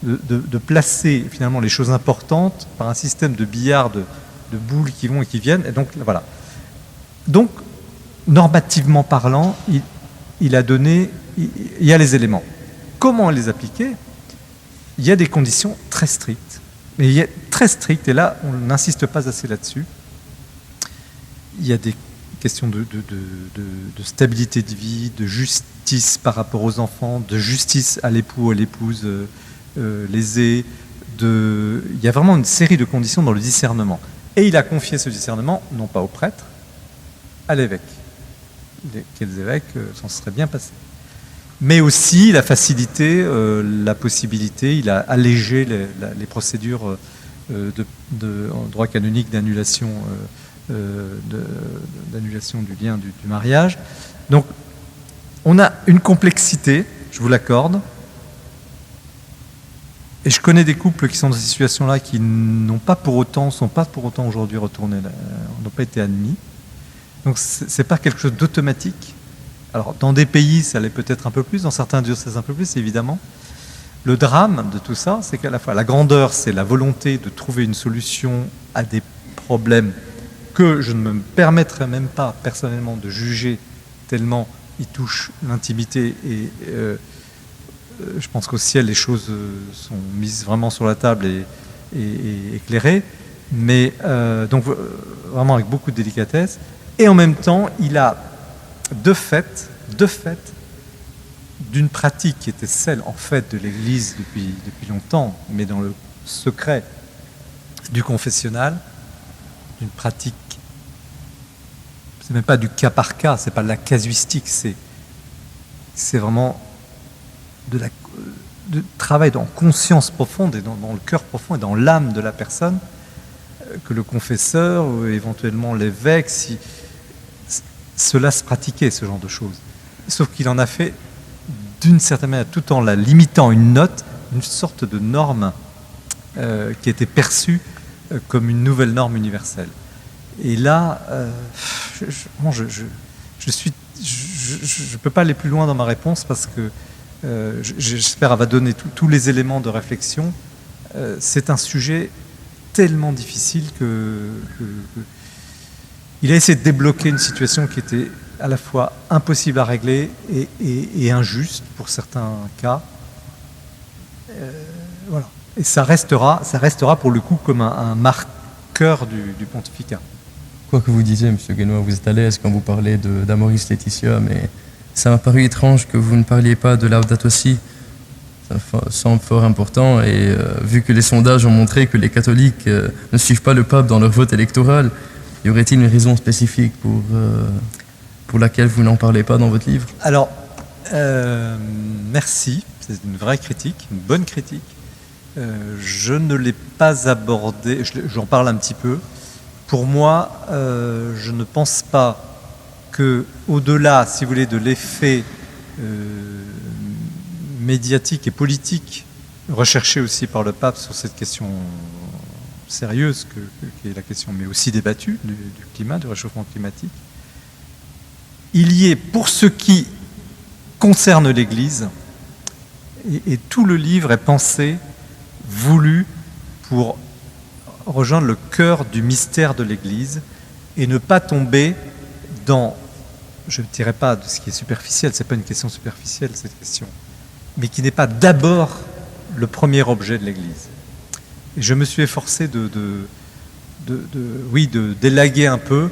de placer finalement les choses importantes par un système de billard de boules qui vont et qui viennent, et donc voilà. Donc, normativement parlant, il y a les éléments. Comment les appliquer? Il y a des conditions très strictes. Mais il y a très strictes, et là, on n'insiste pas assez là-dessus. Il y a des questions de stabilité de vie, de justice par rapport aux enfants, de justice à l'époux ou à l'épouse lésée. Il y a vraiment une série de conditions dans le discernement. Et il a confié ce discernement, non pas au prêtre, à l'évêque. Quels évêques s'en seraient bien passés. Mais aussi la facilité, la possibilité, il a allégé les procédures en droit canonique d'annulation du lien du mariage. Donc, on a une complexité, je vous l'accorde, et je connais des couples qui sont dans cette situation-là qui sont pas pour autant aujourd'hui retournés, n'ont pas été admis. Donc, c'est pas quelque chose d'automatique. Alors, dans des pays, ça l'est peut-être un peu plus, dans certains diocèses un peu plus, évidemment. Le drame de tout ça, c'est qu'à la fois, la grandeur, c'est la volonté de trouver une solution à des problèmes que je ne me permettrai même pas, personnellement, de juger tellement ils touchent l'intimité et je pense qu'au ciel, les choses sont mises vraiment sur la table et éclairées, mais donc vraiment avec beaucoup de délicatesse. Et en même temps, il a de fait, d'une pratique qui était celle, en fait, de l'Église depuis longtemps, mais dans le secret du confessionnal, d'une pratique, c'est même pas du cas par cas, c'est pas de la casuistique, c'est vraiment de travail dans conscience profonde et dans le cœur profond et dans l'âme de la personne, que le confesseur ou éventuellement l'évêque, si cela se pratiquait, ce genre de choses. Sauf qu'il en a fait d'une certaine manière, tout en la limitant une note, une sorte de norme qui était perçue comme une nouvelle norme universelle. Et là, je ne peux pas aller plus loin dans ma réponse parce que j'espère qu'elle va donner tous les éléments de réflexion. C'est un sujet tellement difficile il a essayé de débloquer une situation qui était à la fois impossible à régler et injuste pour certains cas. Voilà. Et ça restera pour le coup comme un marqueur du pontificat. Quoi que vous disiez, M. Guénois, vous êtes à l'aise quand vous parlez d'Amoris Laetitia, mais ça m'a paru étrange que vous ne parliez pas de Laudato Si. Ça semble fort important, et vu que les sondages ont montré que les catholiques ne suivent pas le pape dans leur vote électoral, y aurait-il une raison spécifique pour laquelle vous n'en parlez pas dans votre livre? Alors, merci, c'est une vraie critique, une bonne critique. Je ne l'ai pas abordé, j'en parle un petit peu. Pour moi, je ne pense pas que, au-delà, si vous voulez, de l'effet médiatique et politique recherché aussi par le pape sur cette question sérieuse qui est la question, mais aussi débattue du climat, du réchauffement climatique, il y est, pour ce qui concerne l'Église, et tout le livre est pensé, voulu pour rejoindre le cœur du mystère de l'Église et ne pas tomber dans, je ne dirais pas de ce qui est superficiel, ce n'est pas une question superficielle cette question, mais qui n'est pas d'abord le premier objet de l'Église. Et je me suis efforcé d'élaguer un peu,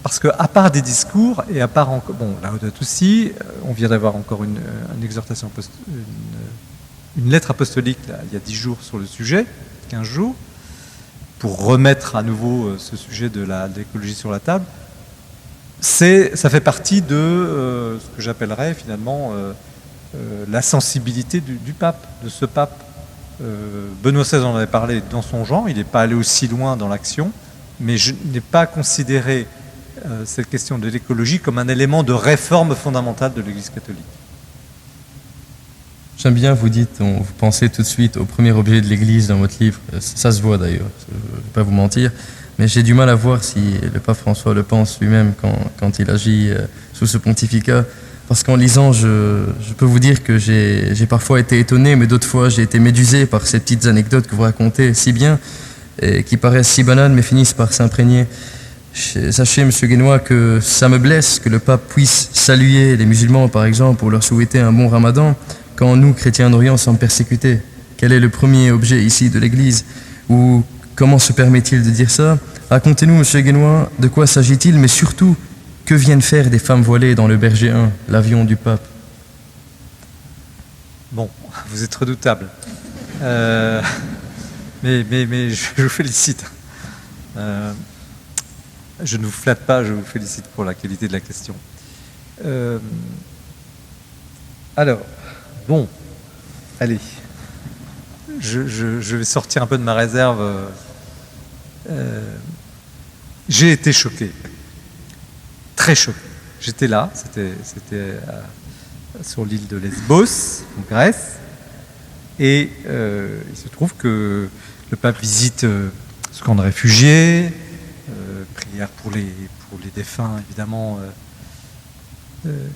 parce qu'à part des discours, et à part, Laudato Si, on vient d'avoir encore une exhortation, une lettre apostolique là, il y a 10 jours sur le sujet, 15 jours, pour remettre à nouveau ce sujet de l'écologie sur la table. Ça fait partie de ce que j'appellerais finalement la sensibilité du pape, de ce pape. Benoît XVI en avait parlé dans son genre, il n'est pas allé aussi loin dans l'action, mais je n'ai pas considéré cette question de l'écologie comme un élément de réforme fondamentale de l'Église catholique. J'aime bien, vous pensez tout de suite au premier objet de l'Église dans votre livre, ça se voit d'ailleurs, je ne vais pas vous mentir, mais j'ai du mal à voir si le pape François le pense lui-même quand il agit sous ce pontificat, parce qu'en lisant, je peux vous dire que j'ai parfois été étonné, mais d'autres fois j'ai été médusé par ces petites anecdotes que vous racontez si bien, et qui paraissent si banales, mais finissent par s'imprégner. Sachez, M. Guénois, que ça me blesse que le pape puisse saluer les musulmans, par exemple, pour leur souhaiter un bon ramadan, quand nous, chrétiens d'Orient, sommes persécutés. Quel est le premier objet ici de l'Église? Ou comment se permet-il de dire ça? Racontez-nous, M. Guénois, de quoi s'agit-il, mais surtout, que viennent faire des femmes voilées dans le Berger 1, l'avion du pape? Bon, vous êtes redoutable. Mais je vous félicite. Je ne vous flatte pas, je vous félicite pour la qualité de la question. Alors, bon, allez. Je vais sortir un peu de ma réserve. J'ai été choqué. Très choqué. J'étais là, c'était sur l'île de Lesbos, en Grèce. Et il se trouve que le pape visite ce camp de réfugiés, prière pour les défunts, évidemment,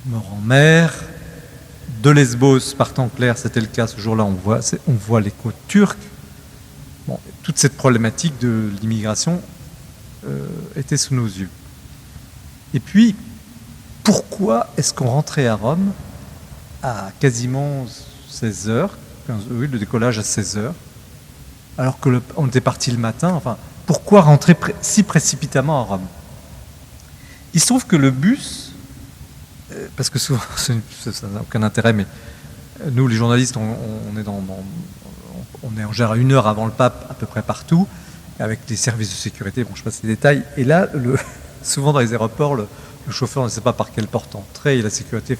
morts en mer. De Lesbos, partant clair, c'était le cas ce jour-là, on voit les côtes turques. Bon, toute cette problématique de l'immigration était sous nos yeux. Et puis, pourquoi est-ce qu'on rentrait à Rome à quasiment 16 heures, oui, le décollage à 16 heures, alors qu'on était parti le matin, enfin, pourquoi rentrer si précipitamment à Rome? Il se trouve que le bus, parce que souvent, ça n'a aucun intérêt, mais nous, les journalistes, on est en général 1 heure avant le pape, à peu près partout, avec les services de sécurité, bon, je passe les détails, et là, souvent dans les aéroports, le chauffeur ne sait pas par quelle porte entrer, et la sécurité...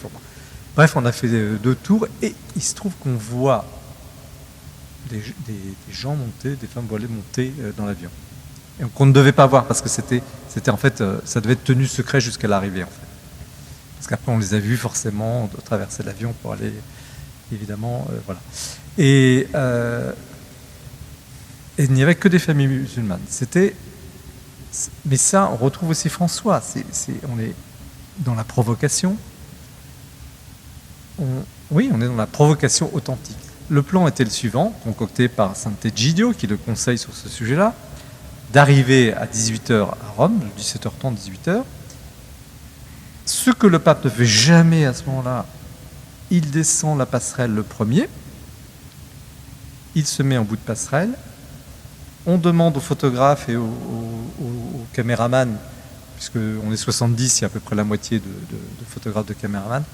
Bref, on a fait 2 tours, et il se trouve qu'on voit des gens monter, des femmes voilées monter dans l'avion. Et qu'on ne devait pas voir, parce que c'était en fait, ça devait être tenu secret jusqu'à l'arrivée, en fait. Parce qu'après, on les a vus forcément traverser l'avion pour aller, évidemment, voilà. Et il n'y avait que des familles musulmanes. Mais ça, on retrouve aussi François. On est dans la provocation. On est dans la provocation authentique. Le plan était le suivant, concocté par Sant'Egidio, qui le conseille sur ce sujet-là, d'arriver à 18h à Rome, 17h30, 18h. Ce que le pape ne fait jamais à ce moment-là, il descend la passerelle le premier, il se met en bout de passerelle, on demande aux photographes et aux caméramans, puisqu'on est 70, il y a à peu près la moitié de photographes, de caméramans,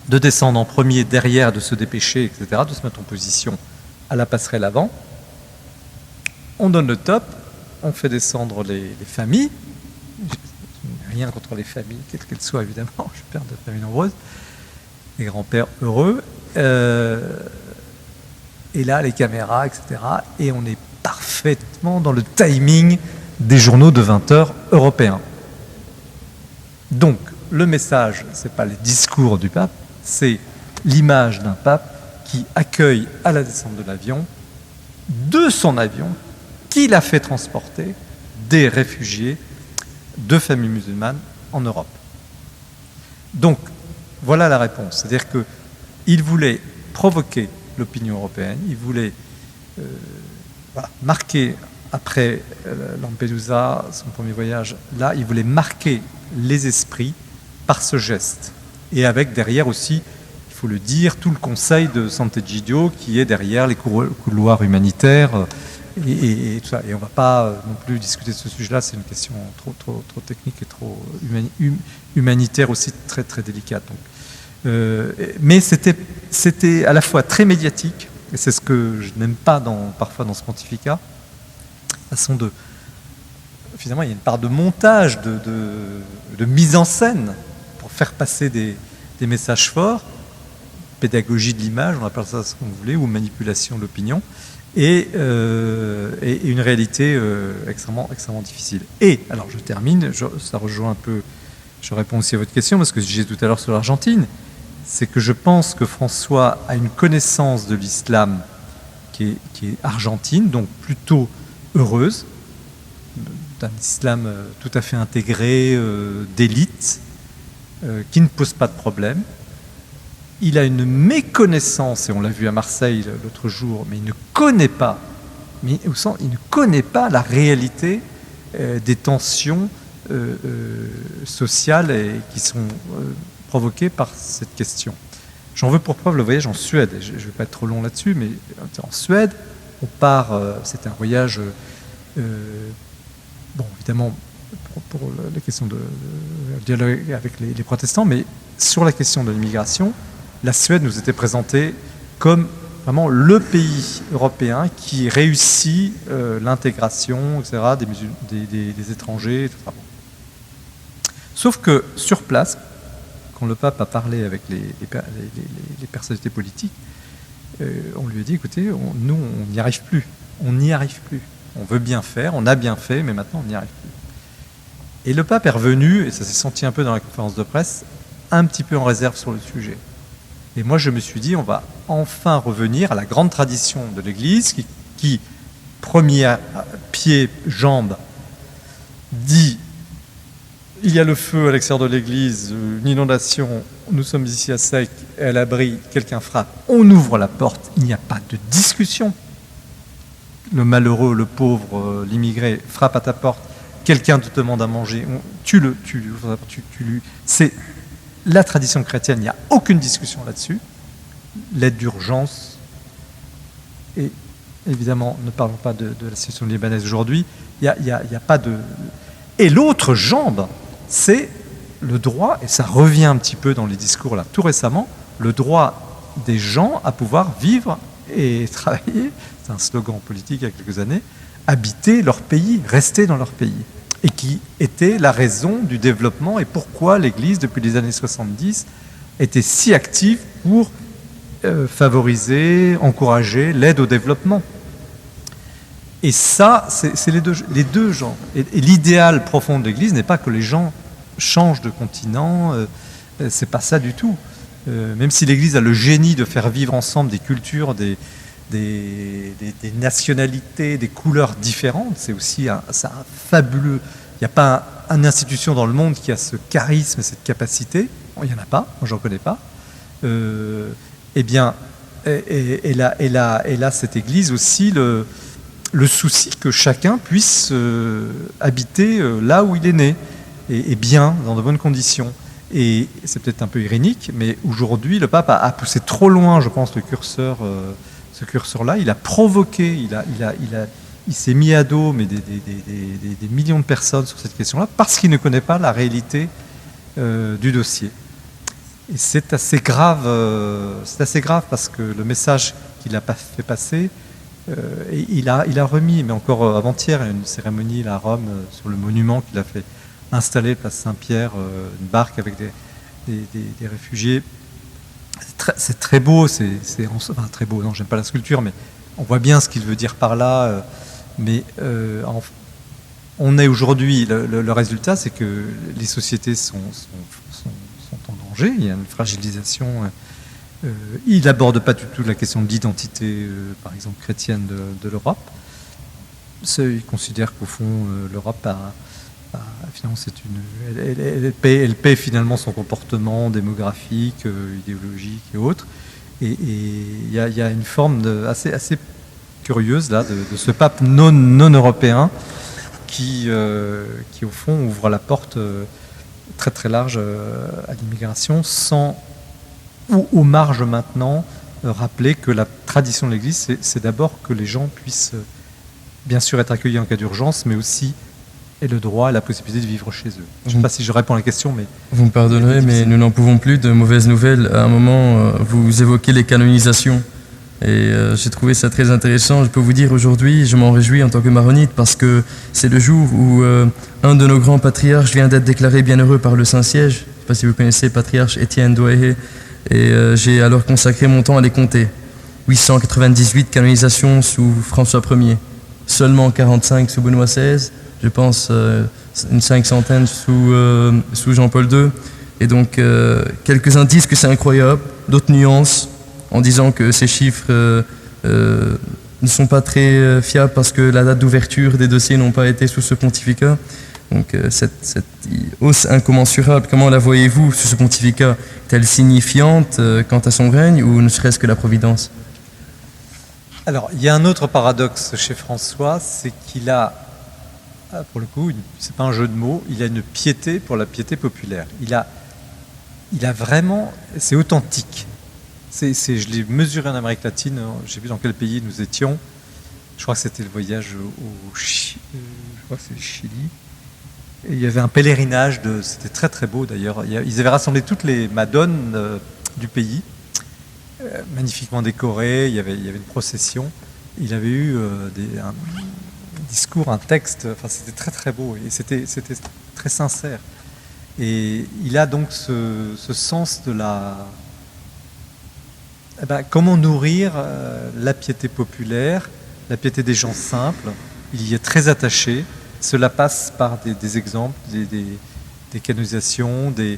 de descendre en premier derrière, de se dépêcher, etc., de se mettre en position à la passerelle avant. On donne le top, on fait descendre les familles. Je n'ai rien contre les familles, quelles qu'elles soient, évidemment. Je suis père de familles nombreuses. Les grands-pères heureux. Et là, les caméras, etc. Et on est parfaitement dans le timing des journaux de 20h européens. Donc, le message, ce n'est pas les discours du pape, c'est l'image d'un pape qui accueille à la descente de l'avion, de son avion, qu'il a fait transporter des réfugiés de familles musulmanes en Europe. Donc, voilà la réponse. C'est-à-dire qu'il voulait provoquer l'opinion européenne, il voulait marquer, après Lampedusa, son premier voyage, là, il voulait marquer les esprits par ce geste. Et avec derrière aussi, il faut le dire, tout le conseil de Sant'Egidio qui est derrière les couloirs humanitaires et tout ça. Et on ne va pas non plus discuter de ce sujet-là, c'est une question trop technique et trop humanitaire aussi, très, très délicate. Donc, mais c'était à la fois très médiatique, et c'est ce que je n'aime pas parfois dans ce pontificat, façon de... Finalement, il y a une part de montage, de mise en scène pour faire passer des messages forts, pédagogie de l'image, on appelle ça ce qu'on voulait, ou manipulation de l'opinion, et une réalité extrêmement difficile. Et, alors je termine, ça rejoint un peu, je réponds aussi à votre question, parce que je disais tout à l'heure sur l'Argentine, c'est que je pense que François a une connaissance de l'islam qui est argentine, donc plutôt heureuse, d'un islam tout à fait intégré, d'élite, qui ne pose pas de problème. Il a une méconnaissance, et on l'a vu à Marseille l'autre jour, mais il ne connaît pas la réalité des tensions sociales qui sont provoquées par cette question. J'en veux pour preuve le voyage en Suède. Je ne vais pas être trop long là-dessus, mais en Suède, on part, c'est un voyage... bon, évidemment, pour la question de dialogue avec les protestants, mais sur la question de l'immigration, la Suède nous était présentée comme vraiment le pays européen qui réussit l'intégration, etc., des étrangers, etc. Sauf que sur place, quand le pape a parlé avec les personnalités politiques, on lui a dit, écoutez, nous, on n'y arrive plus. On n'y arrive plus. On veut bien faire, on a bien fait, mais maintenant, on n'y arrive plus. Et le pape est revenu, et ça s'est senti un peu dans la conférence de presse, un petit peu en réserve sur le sujet. Et moi, je me suis dit, on va enfin revenir à la grande tradition de l'Église qui premier pied, jambe, dit il y a le feu à l'extérieur de l'église, une inondation, nous sommes ici à sec, à l'abri, quelqu'un frappe, on ouvre la porte, il n'y a pas de discussion. Le malheureux, le pauvre, l'immigré frappe à ta porte, quelqu'un te demande à manger, c'est la tradition chrétienne, il n'y a aucune discussion là-dessus. L'aide d'urgence, et évidemment, ne parlons pas de la situation libanaise aujourd'hui, il n'y a pas de... Et l'autre jambe, c'est le droit, et ça revient un petit peu dans les discours là tout récemment, le droit des gens à pouvoir vivre et travailler, c'est un slogan politique il y a quelques années, habiter leur pays, rester dans leur pays, et qui était la raison du développement et pourquoi l'Église, depuis les années 70, était si active pour favoriser, encourager l'aide au développement. Et ça, c'est les deux genres. Et l'idéal profond de l'Église n'est pas que les gens changent de continent, c'est pas ça du tout. Même si l'Église a le génie de faire vivre ensemble des cultures, des nationalités, des couleurs différentes, c'est aussi un fabuleux... Il n'y a pas une institution dans le monde qui a ce charisme et cette capacité. Il n'y en a pas, moi j'en connais pas. Eh bien, et là, cette Église aussi, le souci que chacun puisse habiter là où il est né, et bien, dans de bonnes conditions. Et c'est peut-être un peu irénique, mais aujourd'hui, le pape a poussé trop loin, je pense, le curseur, ce curseur-là. Il a provoqué, il s'est mis à dos mais des millions de personnes sur cette question-là, parce qu'il ne connaît pas la réalité du dossier. Et c'est assez grave parce que le message qu'il a fait passer, il a remis, mais encore avant-hier, une cérémonie là, à Rome sur le monument qu'il a fait installer, place Saint-Pierre, une barque avec des réfugiés. C'est très beau, enfin, très beau, non, j'aime pas la sculpture, mais on voit bien ce qu'il veut dire par là. Mais on est aujourd'hui, le résultat, c'est que les sociétés sont en danger, il y a une fragilisation. Il n'aborde pas du tout la question de l'identité, par exemple, chrétienne de l'Europe. Il considère qu'au fond, l'Europe finalement, elle paie finalement son comportement démographique, idéologique et autres. Et il y a une forme assez curieuse là, de ce pape non européen qui, au fond, ouvre la porte très très large à l'immigration sans ou aux marges maintenant, rappeler que la tradition de l'Église, c'est d'abord que les gens puissent bien sûr être accueillis en cas d'urgence, mais aussi aient le droit et la possibilité de vivre chez eux. Je ne sais pas si je réponds à la question, mais... Vous me pardonnerez, mais nous n'en pouvons plus de mauvaises nouvelles. À un moment, vous évoquez les canonisations. Et j'ai trouvé ça très intéressant. Je peux vous dire aujourd'hui, je m'en réjouis en tant que maronite parce que c'est le jour où un de nos grands patriarches vient d'être déclaré bienheureux par le Saint-Siège. Je ne sais pas si vous connaissez patriarche Étienne Douaihé. Et j'ai alors consacré mon temps à les compter. 898 canonisations sous François Ier, seulement 45 sous Benoît XVI, je pense une 500aine sous Jean-Paul II. Et donc quelques-uns disent que c'est incroyable, d'autres nuances, en disant que ces chiffres ne sont pas très fiables parce que la date d'ouverture des dossiers n'ont pas été sous ce pontificat. Donc cette hausse incommensurable, comment la voyez-vous sous ce pontificat? Est-elle signifiante quant à son règne ou ne serait-ce que la providence? Alors, il y a un autre paradoxe chez François, c'est qu'il a, pour le coup, c'est pas un jeu de mots, il a une piété pour la piété populaire. Il a vraiment, c'est authentique. Je l'ai mesuré en Amérique latine, je ne sais plus dans quel pays nous étions. Je crois que c'était le voyage au Chili. Je crois que c'est le Chili. Et il y avait un pèlerinage, c'était très très beau d'ailleurs. Ils avaient rassemblé toutes les madones du pays, magnifiquement décorées. Il y avait une procession. Il avait eu un discours, un texte. Enfin, c'était très très beau et c'était très sincère. Et il a donc ce sens de la... comment nourrir la piété populaire, la piété des gens simples. Il y est très attaché. Cela passe par des exemples, des canonisations, je ne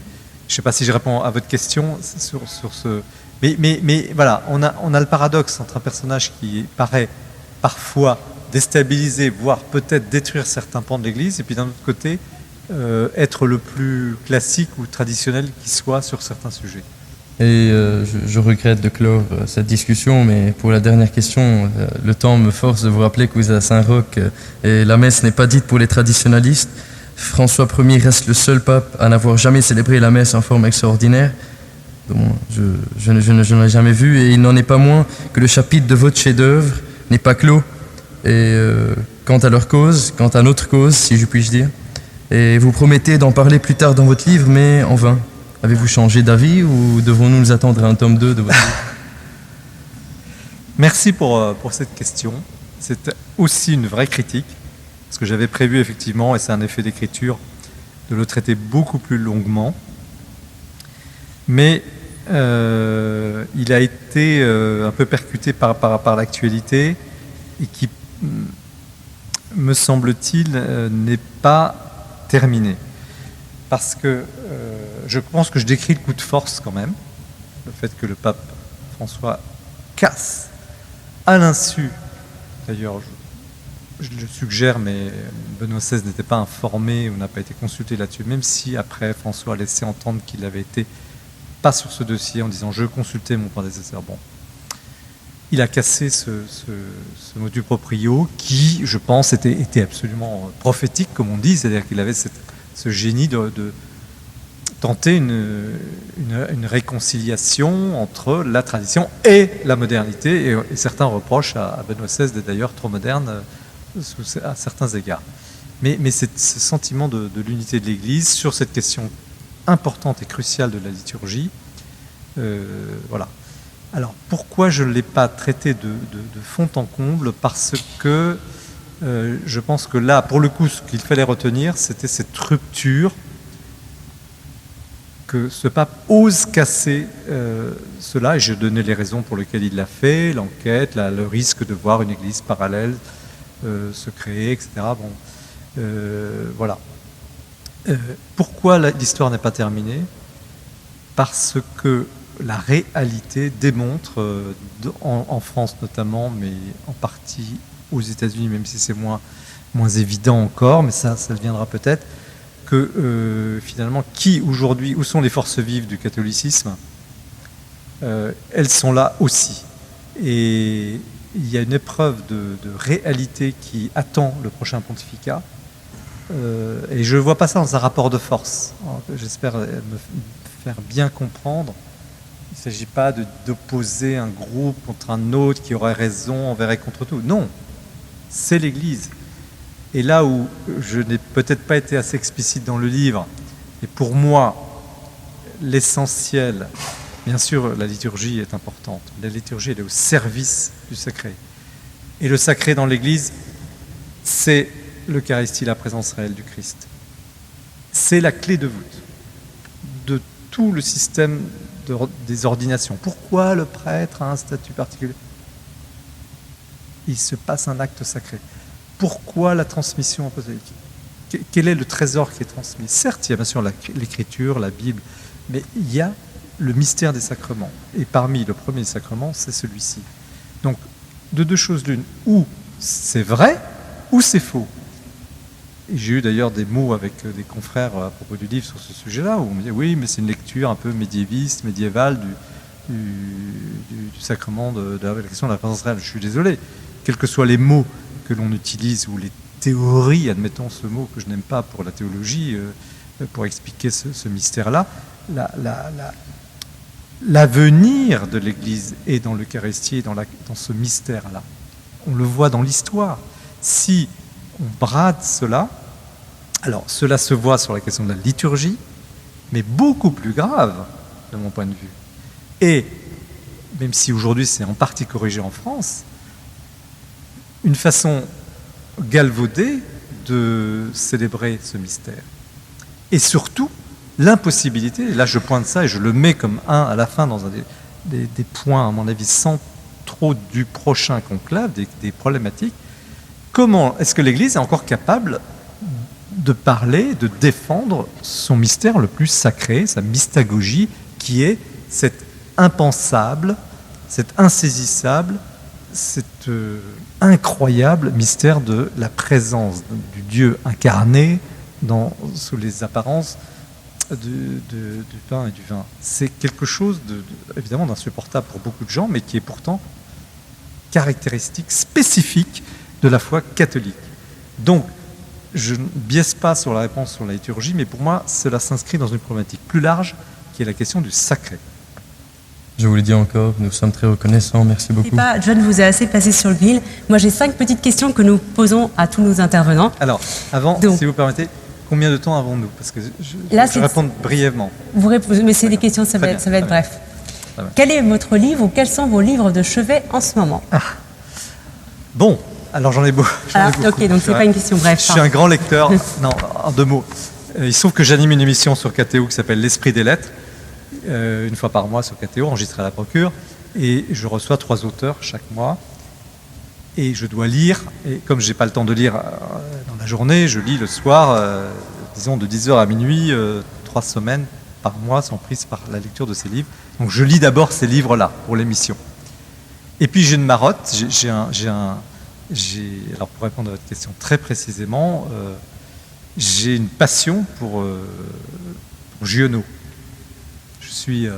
sais pas si je réponds à votre question sur ce... Mais voilà, on a le paradoxe entre un personnage qui paraît parfois déstabiliser, voire peut-être détruire certains pans de l'Église, et puis d'un autre côté, être le plus classique ou traditionnel qui soit sur certains sujets. Et je regrette de clore cette discussion, mais pour la dernière question, le temps me force de vous rappeler que vous êtes à Saint-Roch et la messe n'est pas dite pour les traditionnalistes. François Ier reste le seul pape à n'avoir jamais célébré la messe en forme extraordinaire. Donc, je ne l'ai jamais vu et il n'en est pas moins que le chapitre de votre chef-d'œuvre n'est pas clos. Et quant à leur cause, quant à notre cause, si je puis dire, et vous promettez d'en parler plus tard dans votre livre, mais en vain. Avez-vous changé d'avis ou devons-nous nous attendre à un tome 2 de votre livre? Merci pour cette question. C'est aussi une vraie critique, parce que j'avais prévu effectivement, et c'est un effet d'écriture, de le traiter beaucoup plus longuement. Mais il a été un peu percuté par l'actualité et qui, me semble-t-il, n'est pas terminé. Parce que je pense que je décris le coup de force quand même, le fait que le pape François casse à l'insu, d'ailleurs je le suggère, mais Benoît XVI n'était pas informé ou n'a pas été consulté là-dessus, même si après François a laissé entendre qu'il avait été pas sur ce dossier en disant je consultais mon prédécesseur. Bon, il a cassé ce motu proprio qui, je pense, était absolument prophétique, comme on dit, c'est-à-dire qu'il avait ce génie de tenter une réconciliation entre la tradition et la modernité, et certains reprochent à Benoît XVI d'être d'ailleurs trop moderne à certains égards. Mais ce sentiment de l'unité de l'Église sur cette question importante et cruciale de la liturgie, voilà. Alors pourquoi je ne l'ai pas traité de fond en comble? Parce que je pense que là, pour le coup, ce qu'il fallait retenir, c'était cette rupture, que ce pape ose casser cela, et j'ai donné les raisons pour lesquelles il l'a fait, l'enquête, le risque de voir une église parallèle se créer, etc. Bon, voilà. Pourquoi l'histoire n'est pas terminée? Parce que la réalité démontre, en France notamment, mais en partie aux États-Unis, même si c'est moins évident encore, mais ça viendra peut-être, que finalement, où sont les forces vives du catholicisme? Elles sont là aussi. Et il y a une épreuve de réalité qui attend le prochain pontificat. Et je ne vois pas ça dans un rapport de force. J'espère me faire bien comprendre. ne s'agit pas d'opposer un groupe contre un autre qui aurait raison envers et contre tout. Non, c'est l'Église. Et là où je n'ai peut-être pas été assez explicite dans le livre, et pour moi, l'essentiel, bien sûr, la liturgie est importante. La liturgie, elle est au service du sacré. Et le sacré dans l'Église, c'est l'Eucharistie, la présence réelle du Christ. C'est la clé de voûte de tout le système des ordinations. Pourquoi le prêtre a un statut particulier? Il se passe un acte sacré. Pourquoi la transmission apostolique? Quel est le trésor qui est transmis? Certes, il y a bien sûr l'écriture, la Bible, mais il y a le mystère des sacrements. Et parmi le premier sacrement, c'est celui-ci. Donc, de deux choses l'une, ou c'est vrai, ou c'est faux. Et j'ai eu d'ailleurs des mots avec des confrères à propos du livre sur ce sujet-là, où on me dit oui, mais c'est une lecture un peu médiéviste, médiévale du sacrement de la question de la présence réelle. Je suis désolé, quels que soient les mots que l'on utilise, ou les théories, admettons ce mot que je n'aime pas pour la théologie, pour expliquer ce mystère-là, l'avenir de l'Église est dans l'Eucharistie et dans ce mystère-là. On le voit dans l'histoire. Si on brade cela, alors cela se voit sur la question de la liturgie, mais beaucoup plus grave, de mon point de vue. Et, même si aujourd'hui c'est en partie corrigé en France, une façon galvaudée de célébrer ce mystère. Et surtout, l'impossibilité, et là je pointe ça et je le mets comme un à la fin dans des points, à mon avis, centraux du prochain conclave, des problématiques. Comment est-ce que l'Église est encore capable de parler, de défendre son mystère le plus sacré, sa mystagogie, qui est cet impensable, cet insaisissable, cet incroyable mystère de la présence du Dieu incarné sous les apparences du pain et du vin. C'est quelque chose évidemment d'insupportable pour beaucoup de gens, mais qui est pourtant caractéristique, spécifique de la foi catholique. Donc, je ne biaise pas sur la réponse sur la liturgie, mais pour moi, cela s'inscrit dans une problématique plus large, qui est la question du sacré. Je vous le dis encore, nous sommes très reconnaissants, merci beaucoup. John vous a assez passé sur le grill. Moi, j'ai 5 petites questions que nous posons à tous nos intervenants. Alors, avant, si vous permettez, combien de temps avons-nous? Parce que je réponds brièvement. Vous répondez, mais c'est des questions, ça va être bref. Quel est votre livre ou quels sont vos livres de chevet en ce moment? Bon, alors j'en ai beaucoup. Ok, donc c'est pas une question bref. Je suis un grand lecteur. Non, en 2 mots. Il se trouve que j'anime une émission sur KTO qui s'appelle L'Esprit des Lettres, une fois par mois sur KTO, enregistrée à la Procure, et je reçois 3 auteurs chaque mois. Et je dois lire, et comme je n'ai pas le temps de lire dans la journée, je lis le soir, disons de 10h à minuit, 3 semaines par mois sont prises par la lecture de ces livres. Donc je lis d'abord ces livres-là pour l'émission. Et puis j'ai une marotte, alors pour répondre à votre question très précisément, j'ai une passion pour Giono. Je suis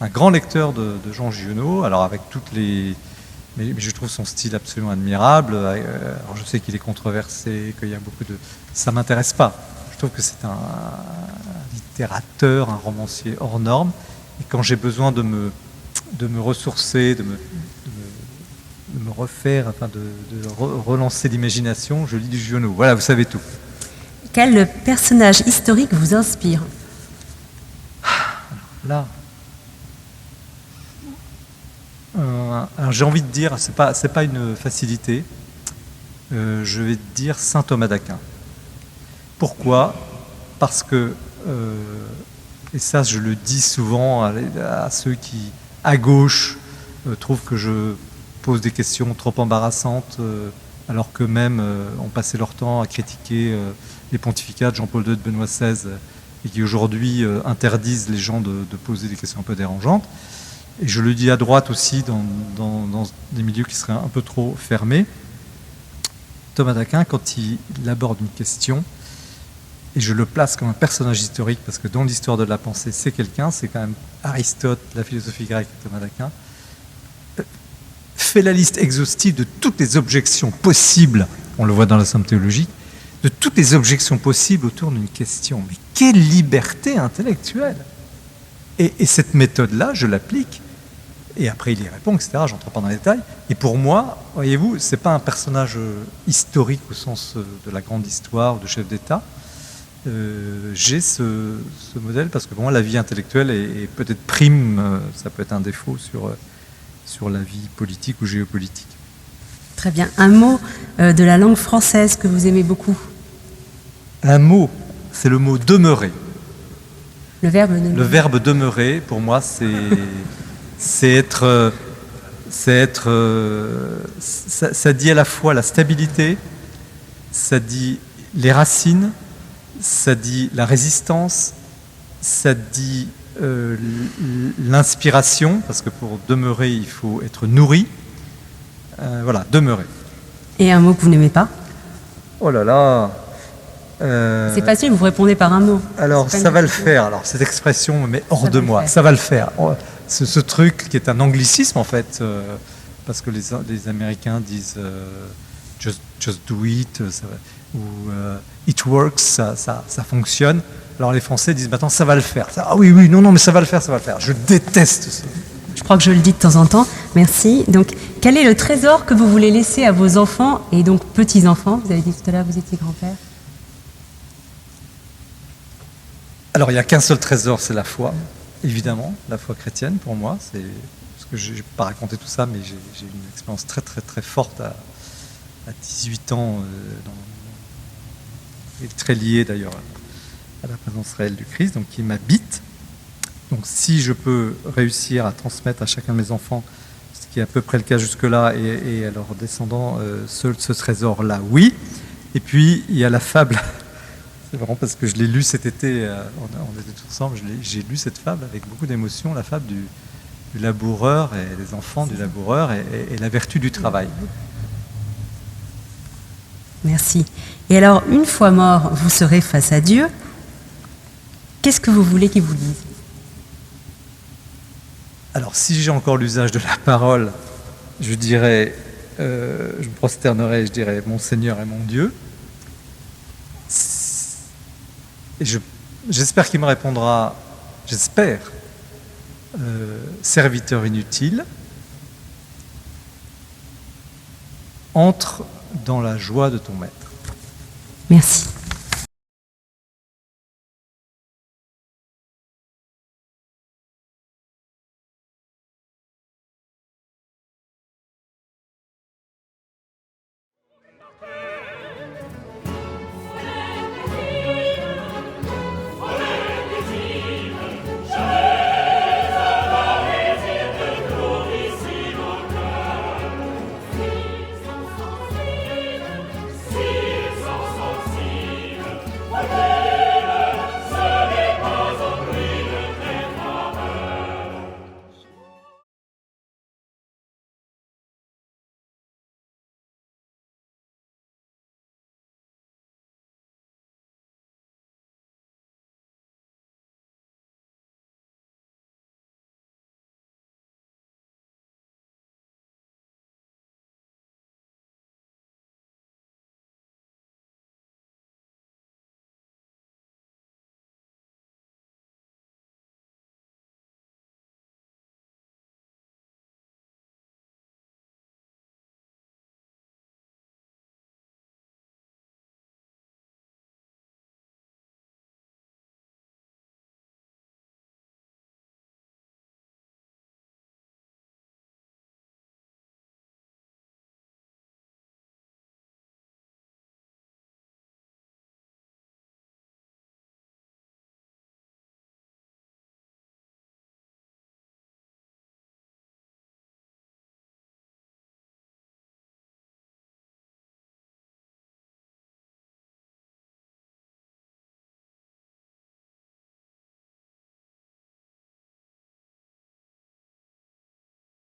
un grand lecteur de Jean Giono, alors avec toutes les... Mais je trouve son style absolument admirable. Alors je sais qu'il est controversé, qu'il y a beaucoup de... Ça ne m'intéresse pas. Je trouve que c'est un littérateur, un romancier hors norme. Et quand j'ai besoin de me ressourcer, de me refaire, enfin de relancer l'imagination, je lis du Giono. Voilà, vous savez tout. Quel personnage historique vous inspire? Là... alors j'ai envie de dire, c'est pas une facilité, je vais dire saint Thomas d'Aquin. Pourquoi? Parce que, et ça je le dis souvent à ceux qui, à gauche, trouvent que je pose des questions trop embarrassantes, alors qu'eux-mêmes ont passé leur temps à critiquer les pontificats de Jean-Paul II, de Benoît XVI, et qui aujourd'hui interdisent les gens de poser des questions un peu dérangeantes. Et je le dis à droite aussi, dans des milieux qui seraient un peu trop fermés. Thomas d'Aquin, quand il aborde une question, et je le place comme un personnage historique, parce que dans l'histoire de la pensée, c'est quelqu'un, c'est quand même Aristote, la philosophie grecque, Thomas d'Aquin, fait la liste exhaustive de toutes les objections possibles, on le voit dans la Somme théologique, de toutes les objections possibles autour d'une question. Mais quelle liberté intellectuelle! Et cette méthode-là, je l'applique. Et après, il y répond, etc. Je n'entre pas dans les détails. Et pour moi, voyez-vous, ce n'est pas un personnage historique au sens de la grande histoire ou de chef d'État. J'ai ce modèle parce que pour moi, la vie intellectuelle est peut-être prime, ça peut être un défaut sur la vie politique ou géopolitique. Très bien. Un mot de la langue française que vous aimez beaucoup? Un mot, c'est le mot demeurer. Le verbe demeurer. Le verbe demeurer, pour moi, ça dit à la fois la stabilité, ça dit les racines, ça dit la résistance, ça dit l'inspiration, parce que pour demeurer, il faut être nourri. Voilà, demeurer. Et un mot que vous n'aimez pas? Oh là là. C'est facile, vous répondez par un mot. Alors, ça va le faire. Alors, cette expression me met hors de moi. Ça va le faire. Ce truc qui est un anglicisme, en fait, parce que les Américains disent just do it, ou it works, ça fonctionne. Alors, les Français disent maintenant, ça va le faire. Ah oui, non, mais ça va le faire. Je déteste ça. Je crois que je le dis de temps en temps. Merci. Donc, quel est le trésor que vous voulez laisser à vos enfants et donc petits-enfants? Vous avez dit tout à l'heure que vous étiez grand-père. Alors, il n'y a qu'un seul trésor, c'est la foi, évidemment, la foi chrétienne pour moi. Parce que je n'ai pas raconté tout ça, mais j'ai une expérience très, très, très forte à 18 ans, et très liée d'ailleurs à la présence réelle du Christ, donc qui m'habite. Donc, si je peux réussir à transmettre à chacun de mes enfants, ce qui est à peu près le cas jusque-là, et à leurs descendants, ce trésor-là, oui. Et puis, il y a la fable. C'est marrant parce que je l'ai lu cet été, on était tous ensemble, j'ai lu cette fable avec beaucoup d'émotion, la fable du laboureur et des enfants du laboureur et la vertu du travail. Merci. Et alors, une fois mort, vous serez face à Dieu. Qu'est-ce que vous voulez qu'il vous dise? Alors, si j'ai encore l'usage de la parole, je dirais, je me prosternerai, je dirais, mon Seigneur et mon Dieu. Et j'espère qu'il me répondra, j'espère, serviteur inutile, entre dans la joie de ton maître. Merci.